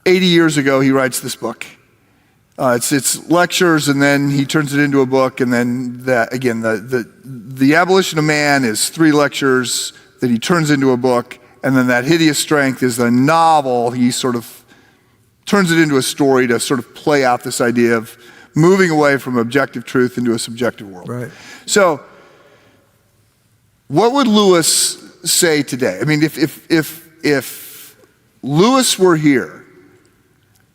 80 years ago, he writes this book. It's lectures, and then he turns it into a book, and then that, again, the Abolition of Man is 3 lectures that he turns into a book, and then That Hideous Strength is a novel. He sort of turns it into a story to sort of play out this idea of moving away from objective truth into a subjective world. Right. So, what would Lewis say today? I mean, if Lewis were here,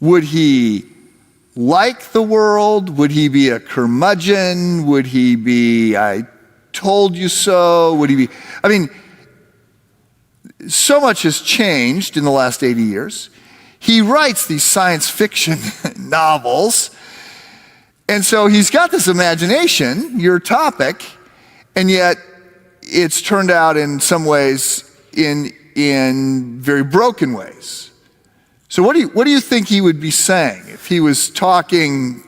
would he like the world? Would he be a curmudgeon? Would he be, I told you so? Would he be, I mean, so much has changed in the last 80 years. He writes these science fiction novels, and so he's got this imagination, your topic, and yet it's turned out in some ways in very broken ways. So what do you think he would be saying if he was talking?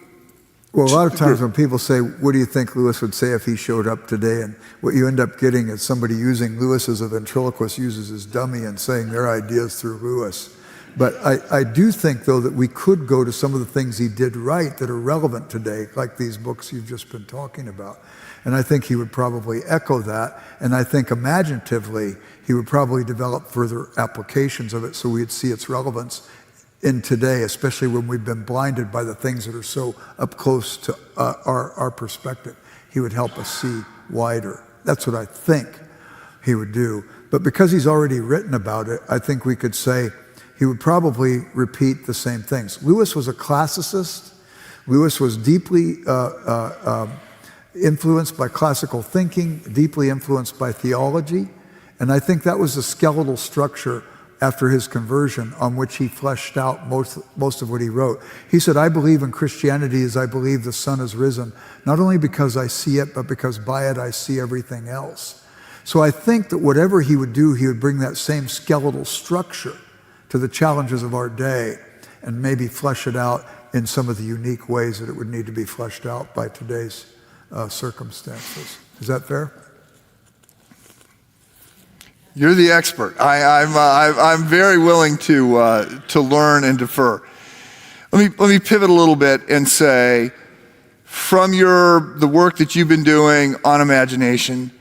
Well, a lot of times when people say, what do you think Lewis would say if he showed up today? And what you end up getting is somebody using Lewis as a ventriloquist uses his dummy and saying their ideas through Lewis. But I do think, though, that we could go to some of the things he did right that are relevant today, like these books you've just been talking about. And I think he would probably echo that. And I think imaginatively, he would probably develop further applications of it so we'd see its relevance in today, especially when we've been blinded by the things that are so up close to our perspective. He would help us see wider. That's what I think he would do. But because he's already written about it, I think we could say he would probably repeat the same things. Lewis was a classicist. Lewis was deeply influenced by classical thinking, deeply influenced by theology. And I think that was the skeletal structure after his conversion on which he fleshed out most of what he wrote. He said, I believe in Christianity as I believe the sun has risen, not only because I see it, but because by it I see everything else. So I think that whatever he would do, he would bring that same skeletal structure to the challenges of our day and maybe flesh it out in some of the unique ways that it would need to be fleshed out by today's circumstances. Is that fair? You're the expert. I'm very willing to learn and defer. Let me pivot a little bit and say, from the work that you've been doing on imagination,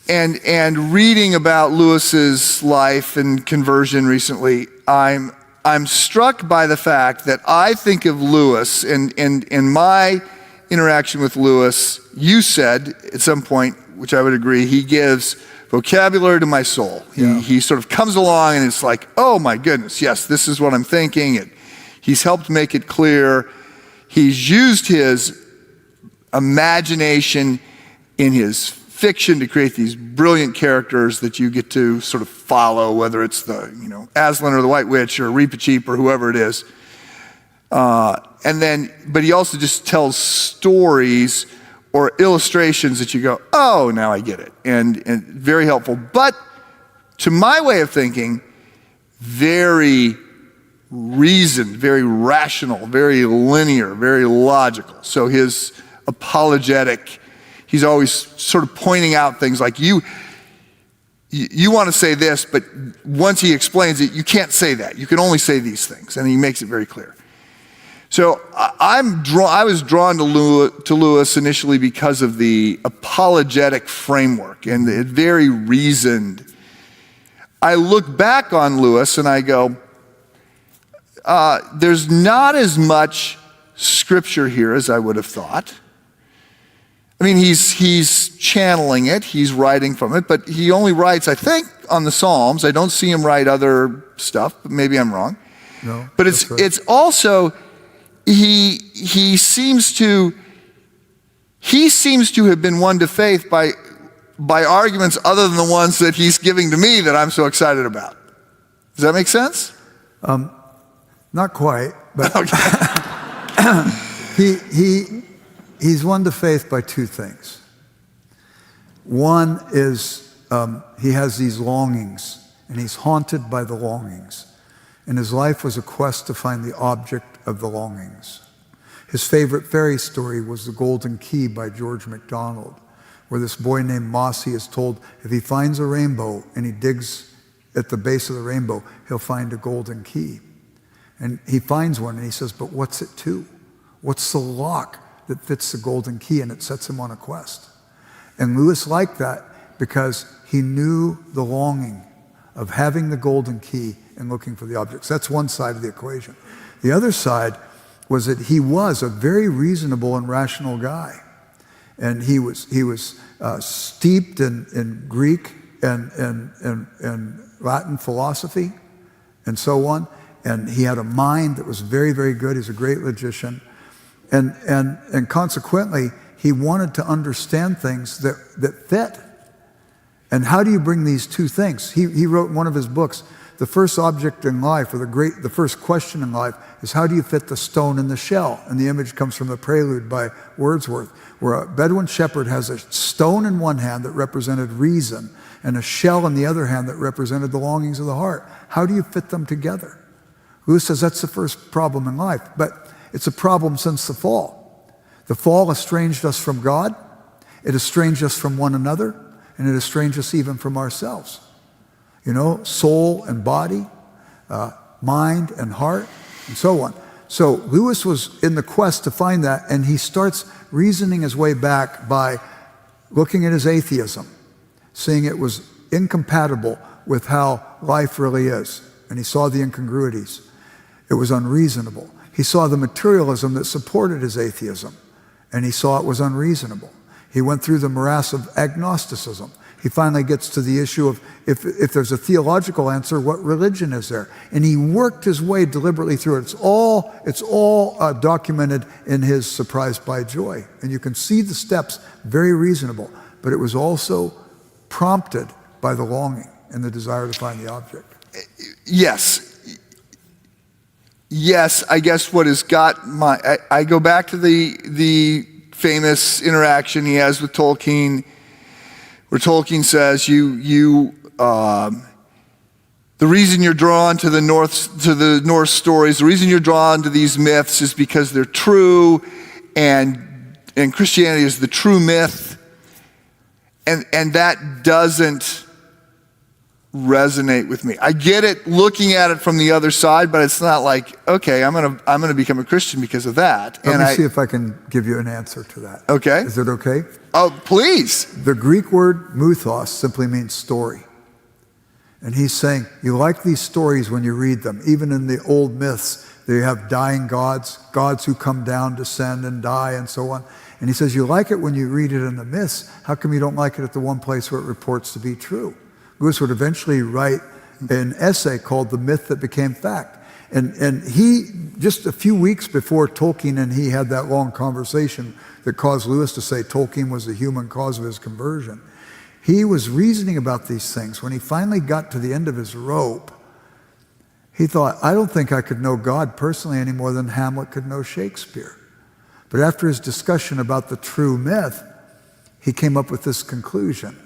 and reading about Lewis's life and conversion recently, I'm struck by the fact that I think of Lewis, and in my interaction with Lewis, you said at some point, which I would agree, he gives vocabulary to my soul. He sort of comes along and it's like, oh my goodness, yes, this is what I'm thinking. He's helped make it clear. He's used his imagination in his fiction to create these brilliant characters that you get to sort of follow, whether it's the Aslan or the White Witch or Reepicheep or whoever it is. But he also just tells stories or illustrations that you go, oh, now I get it, and very helpful. But to my way of thinking, very reasoned, very rational, very linear, very logical. So his apologetic, he's always sort of pointing out things like you want to say this, but once he explains it, you can't say that. You can only say these things, and he makes it very clear. So I was drawn to Lewis initially because of the apologetic framework and the very reasoned. I look back on Lewis and I go, there's not as much scripture here as I would have thought. I mean, he's channeling it, he's writing from it, but he only writes, I think, on the Psalms. I don't see him write other stuff, but maybe I'm wrong. No, but it's also, he seems to have been won to faith by arguments other than the ones that he's giving to me that I'm so excited about. Does that make sense? Not quite, but Okay. he's won to faith by two things. One is he has these longings, and he's haunted by the longings. And his life was a quest to find the object of the longings. His favorite fairy story was The Golden Key by George MacDonald, where this boy named Mossy is told if he finds a rainbow and he digs at the base of the rainbow, he'll find a golden key. And he finds one and he says, but what's it to? What's the lock that fits the golden key? And it sets him on a quest. And Lewis liked that because he knew the longing of having the golden key and looking for the objects. That's one side of the equation. The other side was that he was a very reasonable and rational guy. And he was steeped in Greek and Latin philosophy and so on. And he had a mind that was very, very good. He's a great logician. And consequently, he wanted to understand things that fit. And how do you bring these two things? He wrote in one of his books, the first object in life, or the first question in life, is how do you fit the stone in the shell? And the image comes from the Prelude by Wordsworth, where a Bedouin shepherd has a stone in one hand that represented reason, and a shell in the other hand that represented the longings of the heart. How do you fit them together? Lewis says that's the first problem in life, but it's a problem since the fall. The fall estranged us from God, it estranged us from one another, and it estranged us even from ourselves. Soul and body, mind and heart, and so on. So Lewis was in the quest to find that, and he starts reasoning his way back by looking at his atheism, seeing it was incompatible with how life really is. and he saw the incongruities. It was unreasonable. He saw the materialism that supported his atheism, and he saw it was unreasonable. He went through the morass of agnosticism. He finally gets to the issue of if there's a theological answer, what religion is there? And he worked his way deliberately through it. It's all documented in his Surprised by Joy. And you can see the steps, very reasonable. But it was also prompted by the longing and the desire to find the object. Yes, I guess what has got I go back to the famous interaction he has with Tolkien, where Tolkien says, the reason you're drawn to the Norse stories, the reason you're drawn to these myths is because they're true, and Christianity is the true myth, and that doesn't resonate with me. I get it looking at it from the other side, but it's not like, okay, I'm gonna become a Christian because of that. Let me see if I can give you an answer to that. Okay. Is it okay? Oh, please. The Greek word mythos simply means story. And he's saying, you like these stories when you read them. Even in the old myths, they have dying gods, gods who come down, descend, and die, and so on. And he says, you like it when you read it in the myths. How come you don't like it at the one place where it reports to be true? Lewis would eventually write an essay called The Myth That Became Fact. And he, just a few weeks before Tolkien and he had that long conversation that caused Lewis to say Tolkien was the human cause of his conversion, he was reasoning about these things. When he finally got to the end of his rope, he thought, I don't think I could know God personally any more than Hamlet could know Shakespeare. But after his discussion about the true myth, he came up with this conclusion.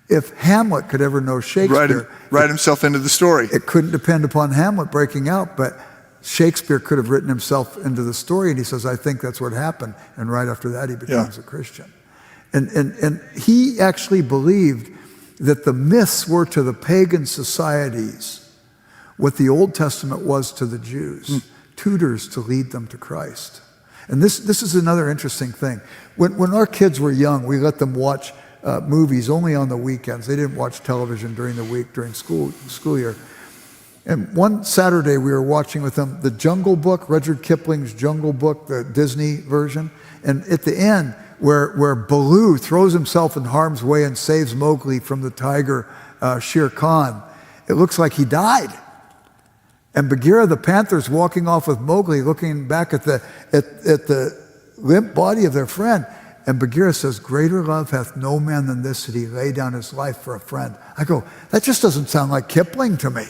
If Hamlet could ever know Shakespeare, write himself into the story. It couldn't depend upon Hamlet breaking out, but Shakespeare could have written himself into the story, and he says, I think that's what happened. And right after that, he becomes a Christian. And he actually believed that the myths were to the pagan societies what the Old Testament was to the Jews, tutors to lead them to Christ. And this is another interesting thing. When our kids were young, we let them watch movies only on the weekends. They didn't watch television during the week, during school year. And one Saturday we were watching with them the Jungle Book, Rudyard Kipling's Jungle Book, the Disney version. And at the end, where Baloo throws himself in harm's way and saves Mowgli from the tiger Shere Khan, it looks like he died. And Bagheera the panther's walking off with Mowgli, looking back at the limp body of their friend. And Bagheera says, greater love hath no man than this, that he lay down his life for a friend. I go, that just doesn't sound like Kipling to me.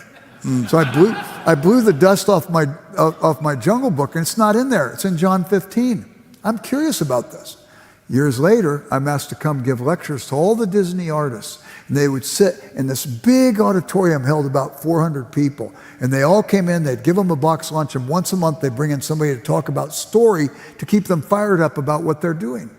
So I blew the dust off my Jungle Book, and it's not in there. It's in John 15. I'm curious about this. Years later, I'm asked to come give lectures to all the Disney artists. And they would sit in this big auditorium held about 400 people. And they all came in, they'd give them a box lunch, and once a month they'd bring in somebody to talk about story to keep them fired up about what they're doing.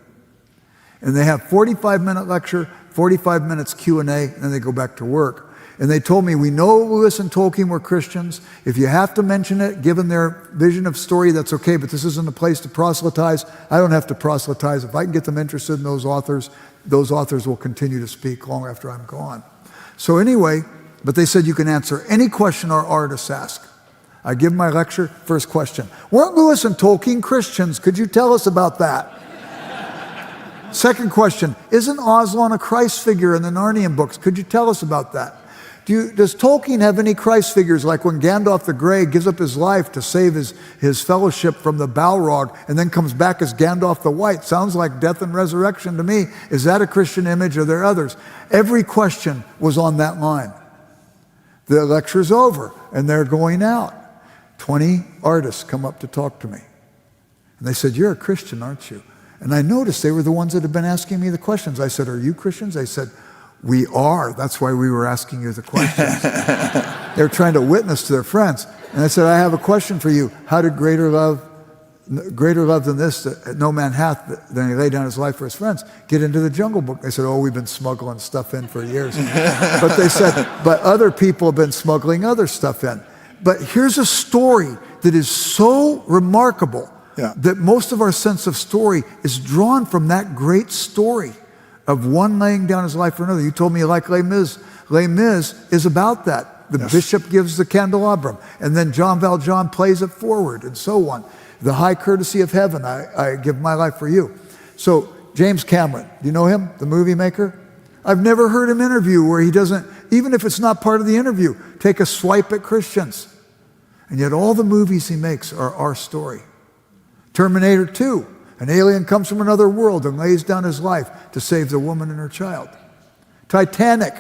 And they have 45-minute lecture, 45 minutes Q&A, and then they go back to work. And they told me, we know Lewis and Tolkien were Christians. If you have to mention it, given their vision of story, that's okay, but this isn't a place to proselytize. I don't have to proselytize. If I can get them interested in those authors will continue to speak long after I'm gone. So anyway, but they said you can answer any question our artists ask. I give my lecture, first question. Weren't Lewis and Tolkien Christians? Could you tell us about that? Second question, isn't Aslan a Christ figure in the Narnian books? Could you tell us about that? Does Tolkien have any Christ figures, like when Gandalf the Grey gives up his life to save his fellowship from the Balrog and then comes back as Gandalf the White? Sounds like death and resurrection to me. Is that a Christian image, or are there others? Every question was on that line. The lecture's over, and they're going out. 20 artists come up to talk to me. And they said, you're a Christian, aren't you? And I noticed they were the ones that had been asking me the questions. I said, are you Christians? They said, we are. That's why we were asking you the questions. They were trying to witness to their friends. And I said, I have a question for you. How did greater love than this that no man hath than he laid down his life for his friends get into the Jungle Book? They said, oh, we've been smuggling stuff in for years. But they said, but other people have been smuggling other stuff in. But here's a story that is so remarkable that most of our sense of story is drawn from that great story of one laying down his life for another. You told me you like Les Mis. Les Mis is about that. The bishop gives the candelabrum, and then John Valjean plays it forward, and so on. The high courtesy of heaven, I give my life for you. So James Cameron, do you know him, the movie maker? I've never heard him interview where he doesn't, even if it's not part of the interview, take a swipe at Christians. And yet all the movies he makes are our story. Terminator 2, an alien comes from another world and lays down his life to save the woman and her child. Titanic,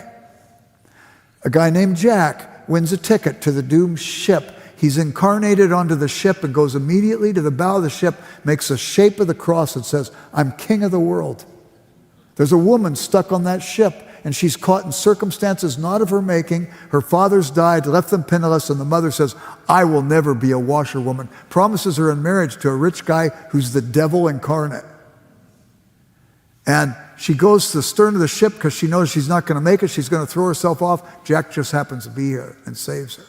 a guy named Jack wins a ticket to the doomed ship. He's incarnated onto the ship and goes immediately to the bow of the ship, makes a shape of the cross and says, I'm king of the world. There's a woman stuck on that ship, and she's caught in circumstances not of her making. Her father's died, left them penniless, and the mother says, I will never be a washerwoman. Promises her in marriage to a rich guy who's the devil incarnate. And she goes to the stern of the ship because she knows she's not going to make it. She's going to throw herself off. Jack just happens to be here and saves her.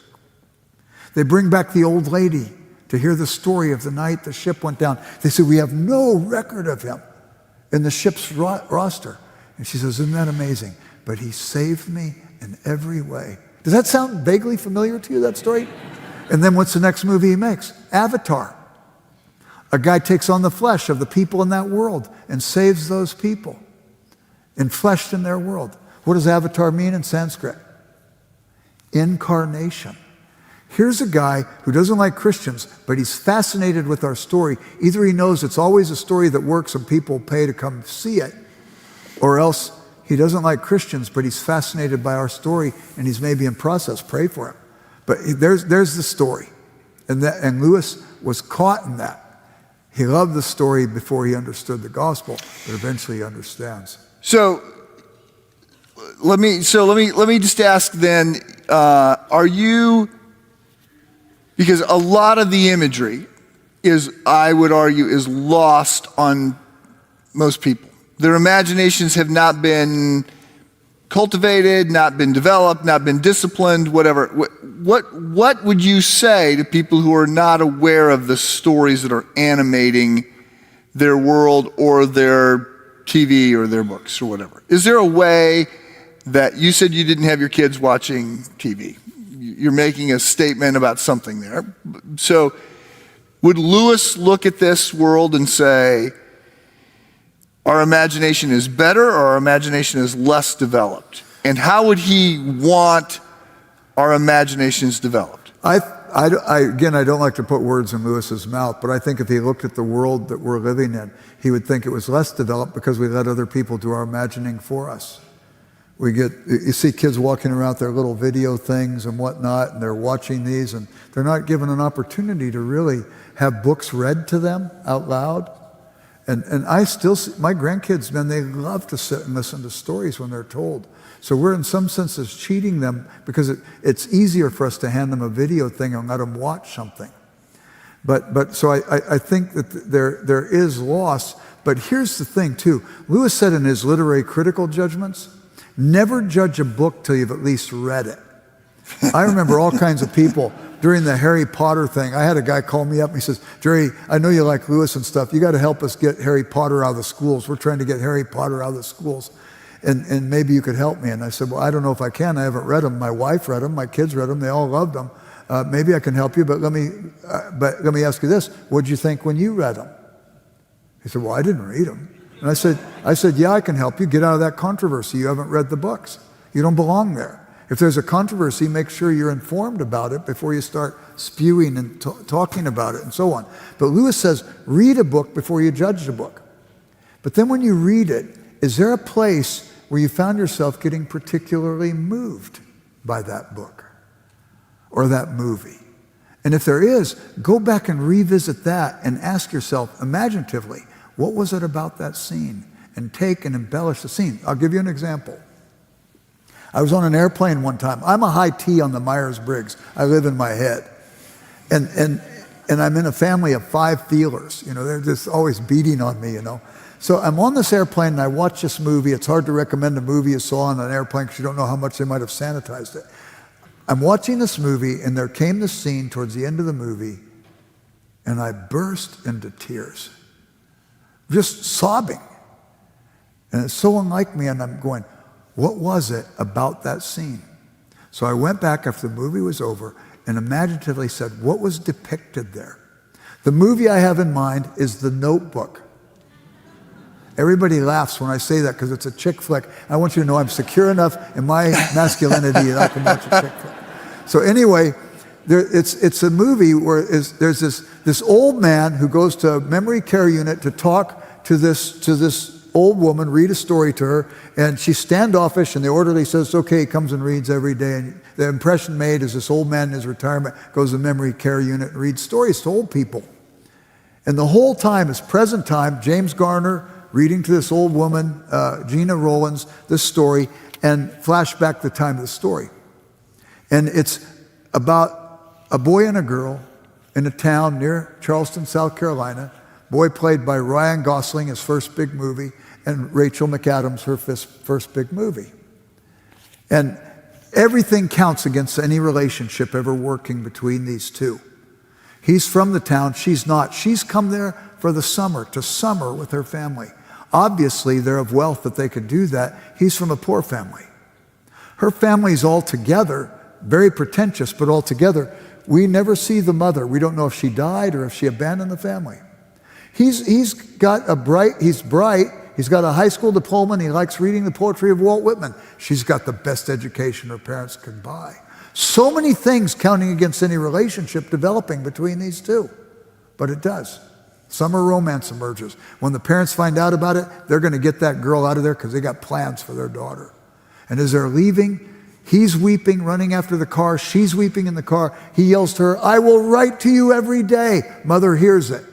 They bring back the old lady to hear the story of the night the ship went down. They say, we have no record of him in the ship's roster. And she says, isn't that amazing? But he saved me in every way. Does that sound vaguely familiar to you, that story? And then what's the next movie he makes? Avatar. A guy takes on the flesh of the people in that world and saves those people, enfleshed in their world. What does avatar mean in Sanskrit? Incarnation. Here's a guy who doesn't like Christians, but he's fascinated with our story. Either he knows it's always a story that works and people pay to come see it, or else he doesn't like Christians, but he's fascinated by our story and he's maybe in process. Pray for him. But there's the story. And Lewis was caught in that. He loved the story before he understood the gospel, but eventually he understands. So let me just ask then, are you, because a lot of the imagery is, I would argue, is lost on most people. Their imaginations have not been cultivated, not been developed, not been disciplined, whatever. What would you say to people who are not aware of the stories that are animating their world or their TV or their books or whatever? Is there a way that, you said you didn't have your kids watching TV. You're making a statement about something there. So would Lewis look at this world and say, our imagination is better or our imagination is less developed? And how would he want our imaginations developed? Again, I don't like to put words in Lewis's mouth, but I think if he looked at the world that we're living in, he would think it was less developed because we let other people do our imagining for us. You see kids walking around with their little video things and whatnot, and they're watching these, and they're not given an opportunity to really have books read to them out loud. And I still see, my grandkids, man, they love to sit and listen to stories when they're told. So we're in some senses cheating them because it's easier for us to hand them a video thing and let them watch something. But so I think that there is loss. But here's the thing too. Lewis said in his literary critical judgments, never judge a book till you've at least read it. I remember all kinds of people during the Harry Potter thing. I had a guy call me up and he says, Jerry, I know you like Lewis and stuff. You got to help us get Harry Potter out of the schools. We're trying to get Harry Potter out of the schools. And maybe you could help me. And I said, well, I don't know if I can. I haven't read them. My wife read them. My kids read them. They all loved them. Maybe I can help you, but let me ask you this. What did you think when you read them? He said, well, I didn't read them. And I said, yeah, I can help you. Get out of that controversy. You haven't read the books. You don't belong there. If there's a controversy, make sure you're informed about it before you start spewing and talking about it and so on. But Lewis says, read a book before you judge the book. But then when you read it, is there a place where you found yourself getting particularly moved by that book or that movie? And if there is, go back and revisit that and ask yourself imaginatively, what was it about that scene? And take and embellish the scene. I'll give you an example. I was on an airplane one time. I'm a high T on the Myers-Briggs. I live in my head. And I'm in a family of 5 feelers. You know, they're just always beating on me, you know. So I'm on this airplane and I watch this movie. It's hard to recommend a movie you saw on an airplane because you don't know how much they might have sanitized it. I'm watching this movie and there came this scene towards the end of the movie and I burst into tears. Just sobbing. And it's so unlike me and I'm going, what was it about that scene? So I went back after the movie was over and imaginatively said, what was depicted there? The movie I have in mind is The Notebook. Everybody laughs when I say that because it's a chick flick. I want you to know I'm secure enough in my masculinity that I can watch a chick flick. So anyway, it's a movie where there's this old man who goes to a memory care unit to talk to this old woman, read a story to her, and she's standoffish, and the orderly says, okay, he comes and reads every day. And the impression made is this old man in his retirement goes to the memory care unit and reads stories to old people. And the whole time is present time, James Garner reading to this old woman, Gina Rollins, this story, and flashback the time of the story. And it's about a boy and a girl in a town near Charleston, South Carolina. Boy played by Ryan Gosling, his first big movie, and Rachel McAdams, her first big movie. And everything counts against any relationship ever working between these two. He's from the town, she's not. She's come there for the summer, to summer with her family. Obviously, they're of wealth that they could do that. He's from a poor family. Her family's all together, very pretentious, but all together. We never see the mother. We don't know if she died or if she abandoned the family. He's bright, he's got a high school diploma, and he likes reading the poetry of Walt Whitman. She's got the best education her parents could buy. So many things counting against any relationship developing between these two. But it does. Summer romance emerges. When the parents find out about it, they're going to get that girl out of there because they got plans for their daughter. And as they're leaving, he's weeping, running after the car. She's weeping in the car. He yells to her, I will write to you every day. Mother hears it.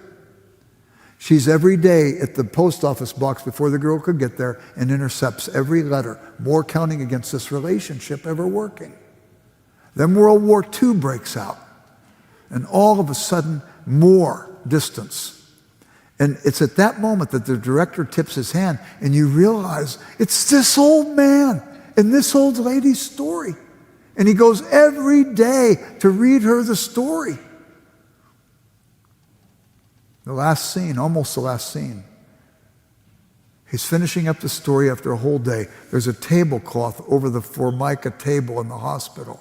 She's every day at the post office box before the girl could get there and intercepts every letter, more counting against this relationship ever working. Then World War II breaks out, and all of a sudden, more distance. And it's at that moment that the director tips his hand, and you realize it's this old man and this old lady's story. And he goes every day to read her the story. The last scene, almost the last scene. He's finishing up the story after a whole day. There's a tablecloth over the Formica table in the hospital.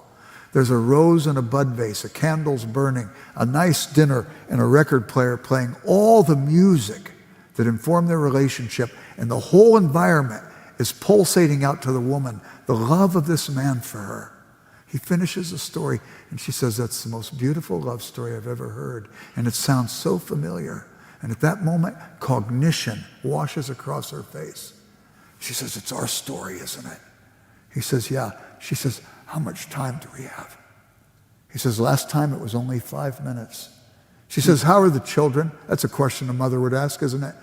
There's a rose and a bud vase, a candle's burning, a nice dinner, and a record player playing all the music that informed their relationship. And the whole environment is pulsating out to the woman, the love of this man for her. He finishes the story, and she says, that's the most beautiful love story I've ever heard. And it sounds so familiar. And at that moment, cognition washes across her face. She says, it's our story, isn't it? He says, yeah. She says, how much time do we have? He says, last time it was only 5 minutes. She says, how are the children? That's a question a mother would ask, isn't it?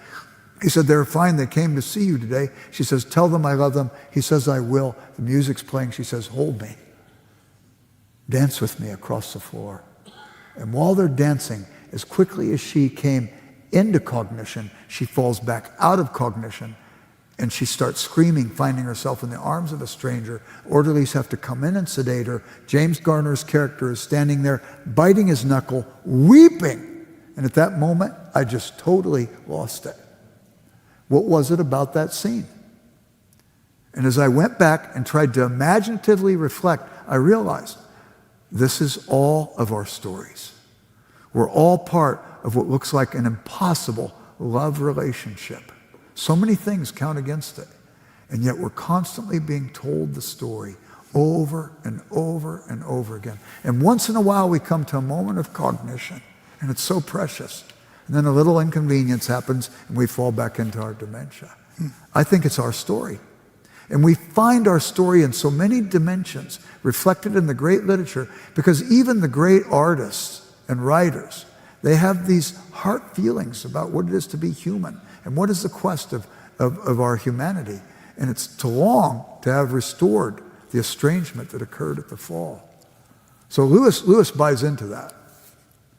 He said, they're fine. They came to see you today. She says, tell them I love them. He says, I will. The music's playing. She says, hold me. Dance with me across the floor. And while they're dancing, as quickly as she came into cognition, she falls back out of cognition, and she starts screaming, finding herself in the arms of a stranger. Orderlies have to come in and sedate her. James Garner's character is standing there, biting his knuckle, weeping. And at that moment, I just totally lost it. What was it about that scene? And as I went back and tried to imaginatively reflect, I realized this is all of our stories. We're all part of what looks like an impossible love relationship. So many things count against it. And yet we're constantly being told the story over and over and over again. And once in a while we come to a moment of cognition, and it's so precious. And then a little inconvenience happens, and we fall back into our dementia. I think it's our story. And we find our story in so many dimensions reflected in the great literature, because even the great artists and writers, they have these heart feelings about what it is to be human and what is the quest of our humanity. And it's to long to have restored the estrangement that occurred at the fall. So Lewis buys into that.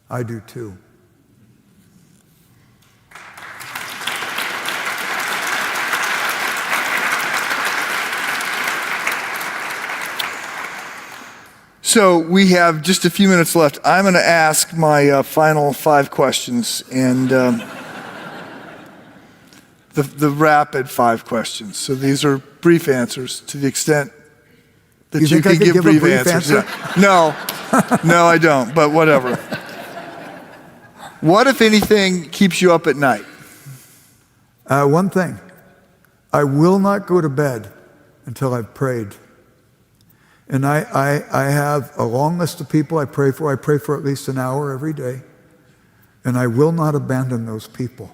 I do too. So we have just a few minutes left. I'm going to ask my final 5 questions, and the rapid 5 questions. So these are brief answers to the extent that You think I could give a brief brief answers. answer? Yeah. No, I don't, but whatever. What, if anything, keeps you up at night? One thing, I will not go to bed until I've prayed. And I have a long list of people I pray for. I pray for at least an hour every day. And I will not abandon those people.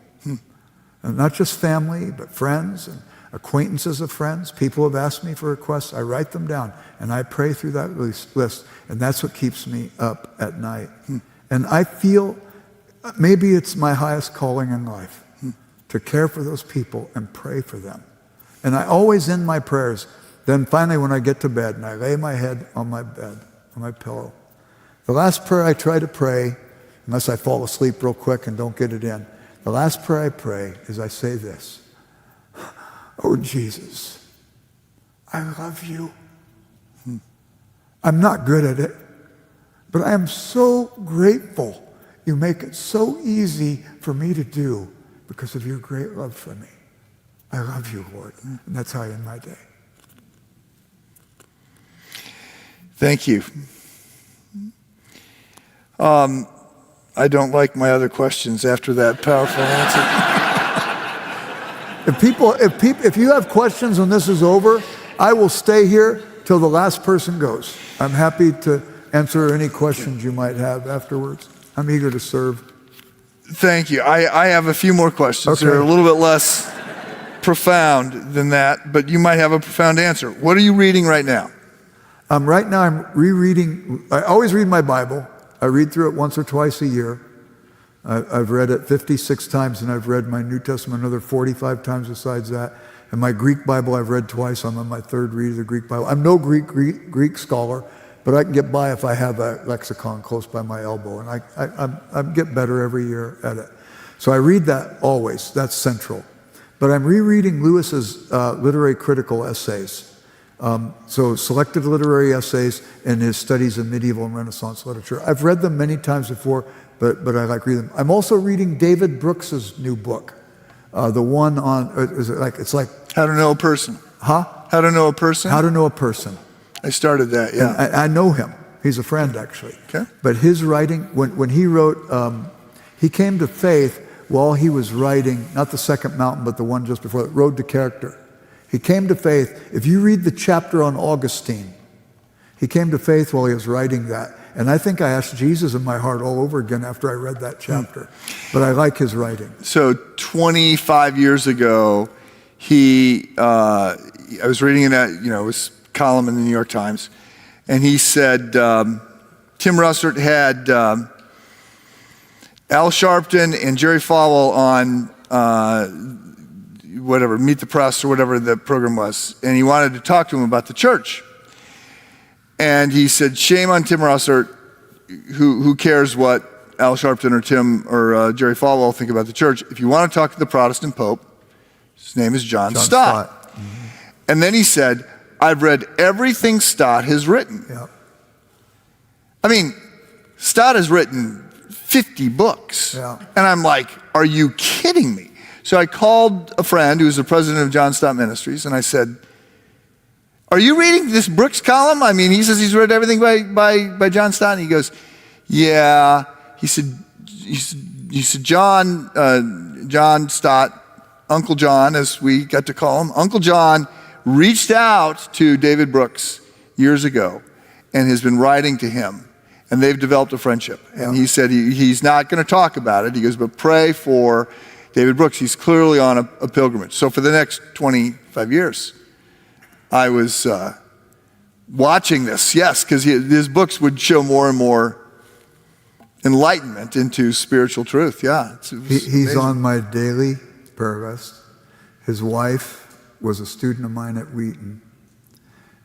And not just family, but friends and acquaintances of friends. People have asked me for requests. I write them down, and I pray through that list. And that's what keeps me up at night. And I feel maybe it's my highest calling in life, to care for those people and pray for them. And I always end my prayers. Then finally, when I get to bed and I lay my head on my bed, on my pillow, the last prayer I try to pray, unless I fall asleep real quick and don't get it in, the last prayer I pray is I say this: "Oh, Jesus, I love you. I'm not good at it, but I am so grateful you make it so easy for me to do because of your great love for me. I love you, Lord." And that's how I end my day. Thank you. I don't like my other questions after that powerful answer. If you have questions when this is over, I will stay here till the last person goes. I'm happy to answer any questions you might have afterwards. I'm eager to serve. Thank you. I have a few more questions. Okay. They're a little bit less profound than that, but you might have a profound answer. What are you reading right now? Right now I'm rereading. I always read my Bible. I read through it once or twice a year. I've read it 56 times, and I've read my New Testament another 45 times besides that. And my Greek Bible I've read twice. I'm on my third read of the Greek Bible. I'm no Greek scholar, but I can get by if I have a lexicon close by my elbow, and I get better every year at it. So I read that always. That's central. But I'm rereading Lewis's literary critical essays. So selected literary essays and his studies of medieval and Renaissance literature. I've read them many times before, but I like reading them. I'm also reading David Brooks's new book, the one on it's like How to Know a Person. Huh? How to Know a Person? How to Know a Person. I started that, yeah. And I know him. He's a friend, actually. Okay. But his writing, when he wrote, he came to faith while he was writing, not the second mountain, but the one just before it, Road to Character. He came to faith. If you read the chapter on Augustine, he came to faith while he was writing that. And I think I asked Jesus in my heart all over again after I read that chapter. But I like his writing. So 25 years ago, I was reading in his column in the New York Times, and he said Tim Russert had Al Sharpton and Jerry Falwell on Meet the Press or whatever the program was, and he wanted to talk to him about the church. And he said, shame on Tim Russert, who cares what Al Sharpton or Tim or Jerry Falwell think about the church. If you want to talk to the Protestant Pope, his name is John Stott. Mm-hmm. And then he said, I've read everything Stott has written. Yeah. I mean, Stott has written 50 books. Yeah. And I'm like, are you kidding me? So I called a friend who's the president of John Stott Ministries, and I said, are you reading this Brooks column? I mean, he says he's read everything by John Stott. And he goes, yeah. He said John Stott, Uncle John, as we got to call him, Uncle John reached out to David Brooks years ago and has been writing to him. And they've developed a friendship. And he said he's not going to talk about it. He goes, but pray for David Brooks. He's clearly on a pilgrimage. So for the next 25 years, I was watching this, yes, because his books would show more and more enlightenment into spiritual truth. Yeah, he's on my daily prayer list. His wife was a student of mine at Wheaton,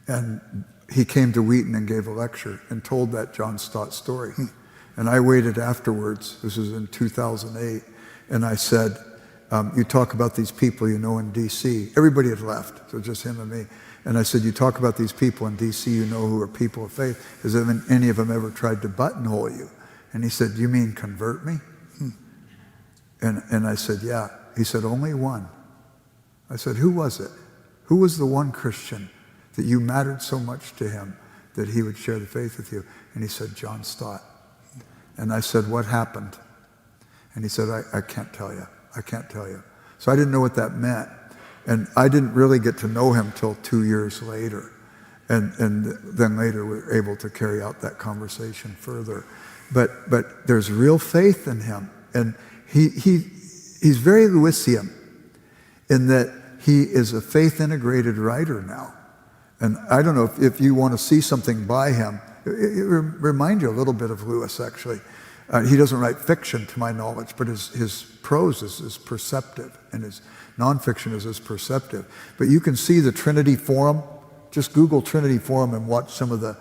and he came to Wheaton and gave a lecture and told that John Stott story. And I waited afterwards, this was in 2008, and I said, you talk about these people you know in D.C. Everybody had left, so just him and me. And I said, you talk about these people in D.C. you know who are people of faith. Has any of them ever tried to buttonhole you? And he said, you mean convert me? And I said, yeah. He said, only one. I said, who was it? Who was the one Christian that you mattered so much to him that he would share the faith with you? And he said, John Stott. And I said, what happened? And he said, I can't tell you. I can't tell you. So I didn't know what that meant. And I didn't really get to know him till 2 years later. And then later we were able to carry out that conversation further. But there's real faith in him. And he's very Lewisian in that he is a faith-integrated writer now. And I don't know if you want to see something by him, it reminds you a little bit of Lewis, actually. He doesn't write fiction, to my knowledge, but his prose is perceptive, and his nonfiction is as perceptive. But you can see the Trinity Forum. Just Google Trinity Forum and watch some of the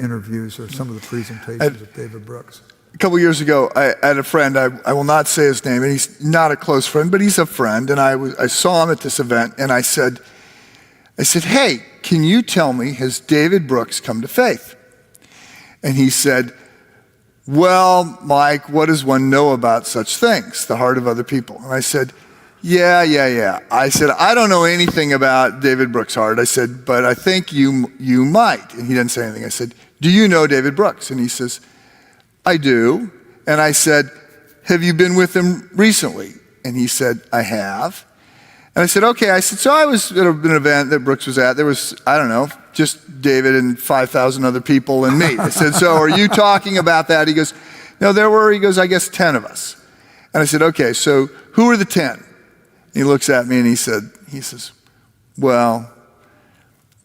interviews or some of the presentations of David Brooks. A couple years ago, I had a friend, I will not say his name, and he's not a close friend, but he's a friend, and I saw him at this event, and I said, hey, can you tell me, has David Brooks come to faith? And he said, well, Mike, what does one know about such things, the heart of other people? And I said, yeah. I said, I don't know anything about David Brooks' heart. I said, but I think you might. And he didn't say anything. I said, do you know David Brooks? And he says, I do. And I said, have you been with him recently? And he said, I have. And I said, okay. I said, so I was at an event that Brooks was at. There was, I don't know, just David and 5,000 other people and me. I said, so are you talking about that? He goes, no, there were, he goes, I guess 10 of us. And I said, okay, so who are the 10? He looks at me and he says, well,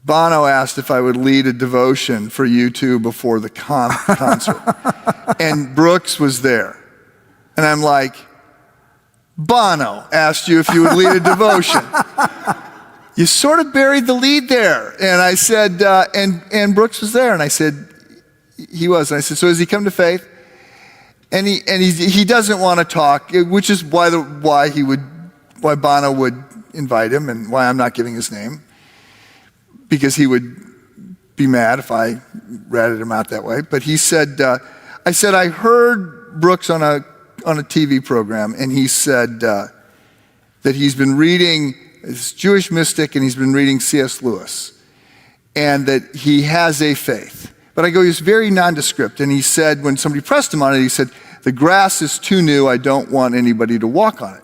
Bono asked if I would lead a devotion for you two before the concert. And Brooks was there. And I'm like, Bono asked you if you would lead a devotion. You sort of buried the lead there. And I said, and Brooks was there. And I said, he was. And I said, so has he come to faith? And he doesn't want to talk, which is why Bono would invite him and why I'm not giving his name, because he would be mad if I ratted him out that way. But he said, I heard Brooks on a TV program, and he said that he's been reading this Jewish mystic, and he's been reading C.S. Lewis, and that he has a faith. But I go, he's very nondescript, and he said, when somebody pressed him on it, he said, the grass is too new, I don't want anybody to walk on it.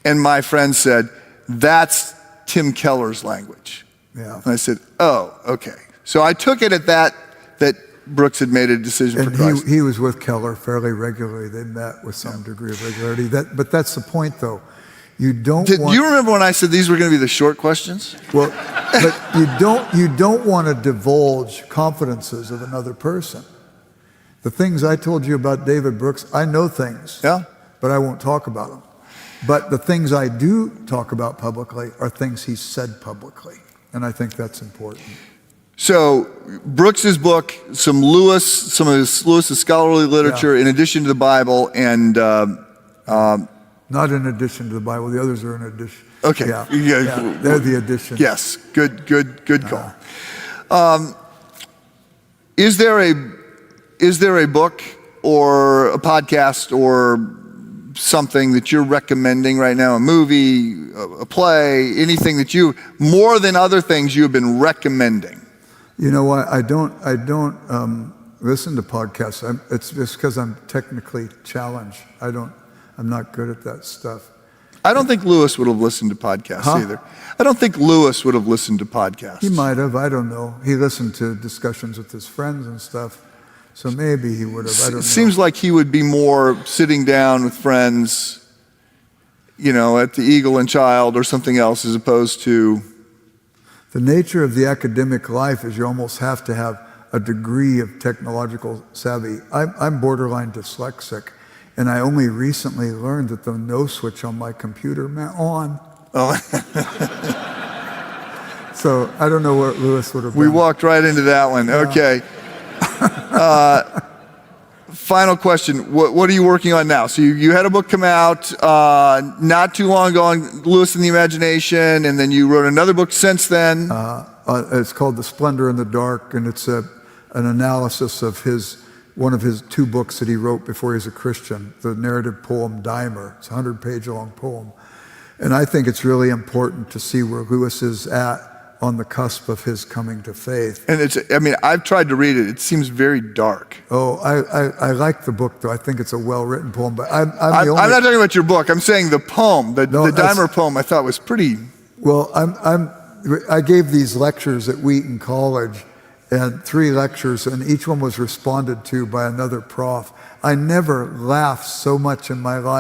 And my friend said, that's Tim Keller's language. Yeah. And I said, oh, okay. So I took it at that Brooks had made a decision for Christ. And he was with Keller fairly regularly. They met with some degree of regularity. But that's the point, though. You don't want... Do you remember when I said these were going to be the short questions? Well, but you don't want to divulge confidences of another person. The things I told you about David Brooks, I know things, but I won't talk about them. But the things I do talk about publicly are things he said publicly, and I think that's important. So Brooks's book, some of Lewis's scholarly literature, in addition to the Bible, and not in addition to the Bible. The others are in addition. Okay, yeah, they're the addition. Yes, good call. Is there a book or a podcast or something that you're recommending right now, a movie, a play, anything that you, more than other things you have been recommending? You know what, I don't listen to podcasts. It's just because I'm technically challenged. I'm not good at that stuff. I don't think Lewis would have listened to podcasts either. I don't think Lewis would have listened to podcasts. He might have, I don't know. He listened to discussions with his friends and stuff. So maybe he would have, I don't know. It seems like he would be more sitting down with friends, at the Eagle and Child or something else, as opposed to... The nature of the academic life is you almost have to have a degree of technological savvy. I'm borderline dyslexic, and I only recently learned that the no switch on my computer meant on. Oh. So I don't know what Lewis would have done. We walked right into that one. Yeah. Okay. Final question. What are you working on now? So you had a book come out not too long ago on Lewis and the Imagination, and then you wrote another book since then. It's called The Splendor in the Dark, and it's an analysis of one of his two books that he wrote before he was a Christian, the narrative poem Dimer. It's a 100-page long poem. And I think it's really important to see where Lewis is at on the cusp of his coming to faith. And I've tried to read it. It seems very dark. Oh, I like the book, though. I think it's a well-written poem. But I'm the I'm only... not talking about your book. I'm saying the poem, the Dahmer poem, I thought was pretty... Well, I gave these lectures at Wheaton College, and 3 lectures, and each one was responded to by another prof. I never laughed so much in my life.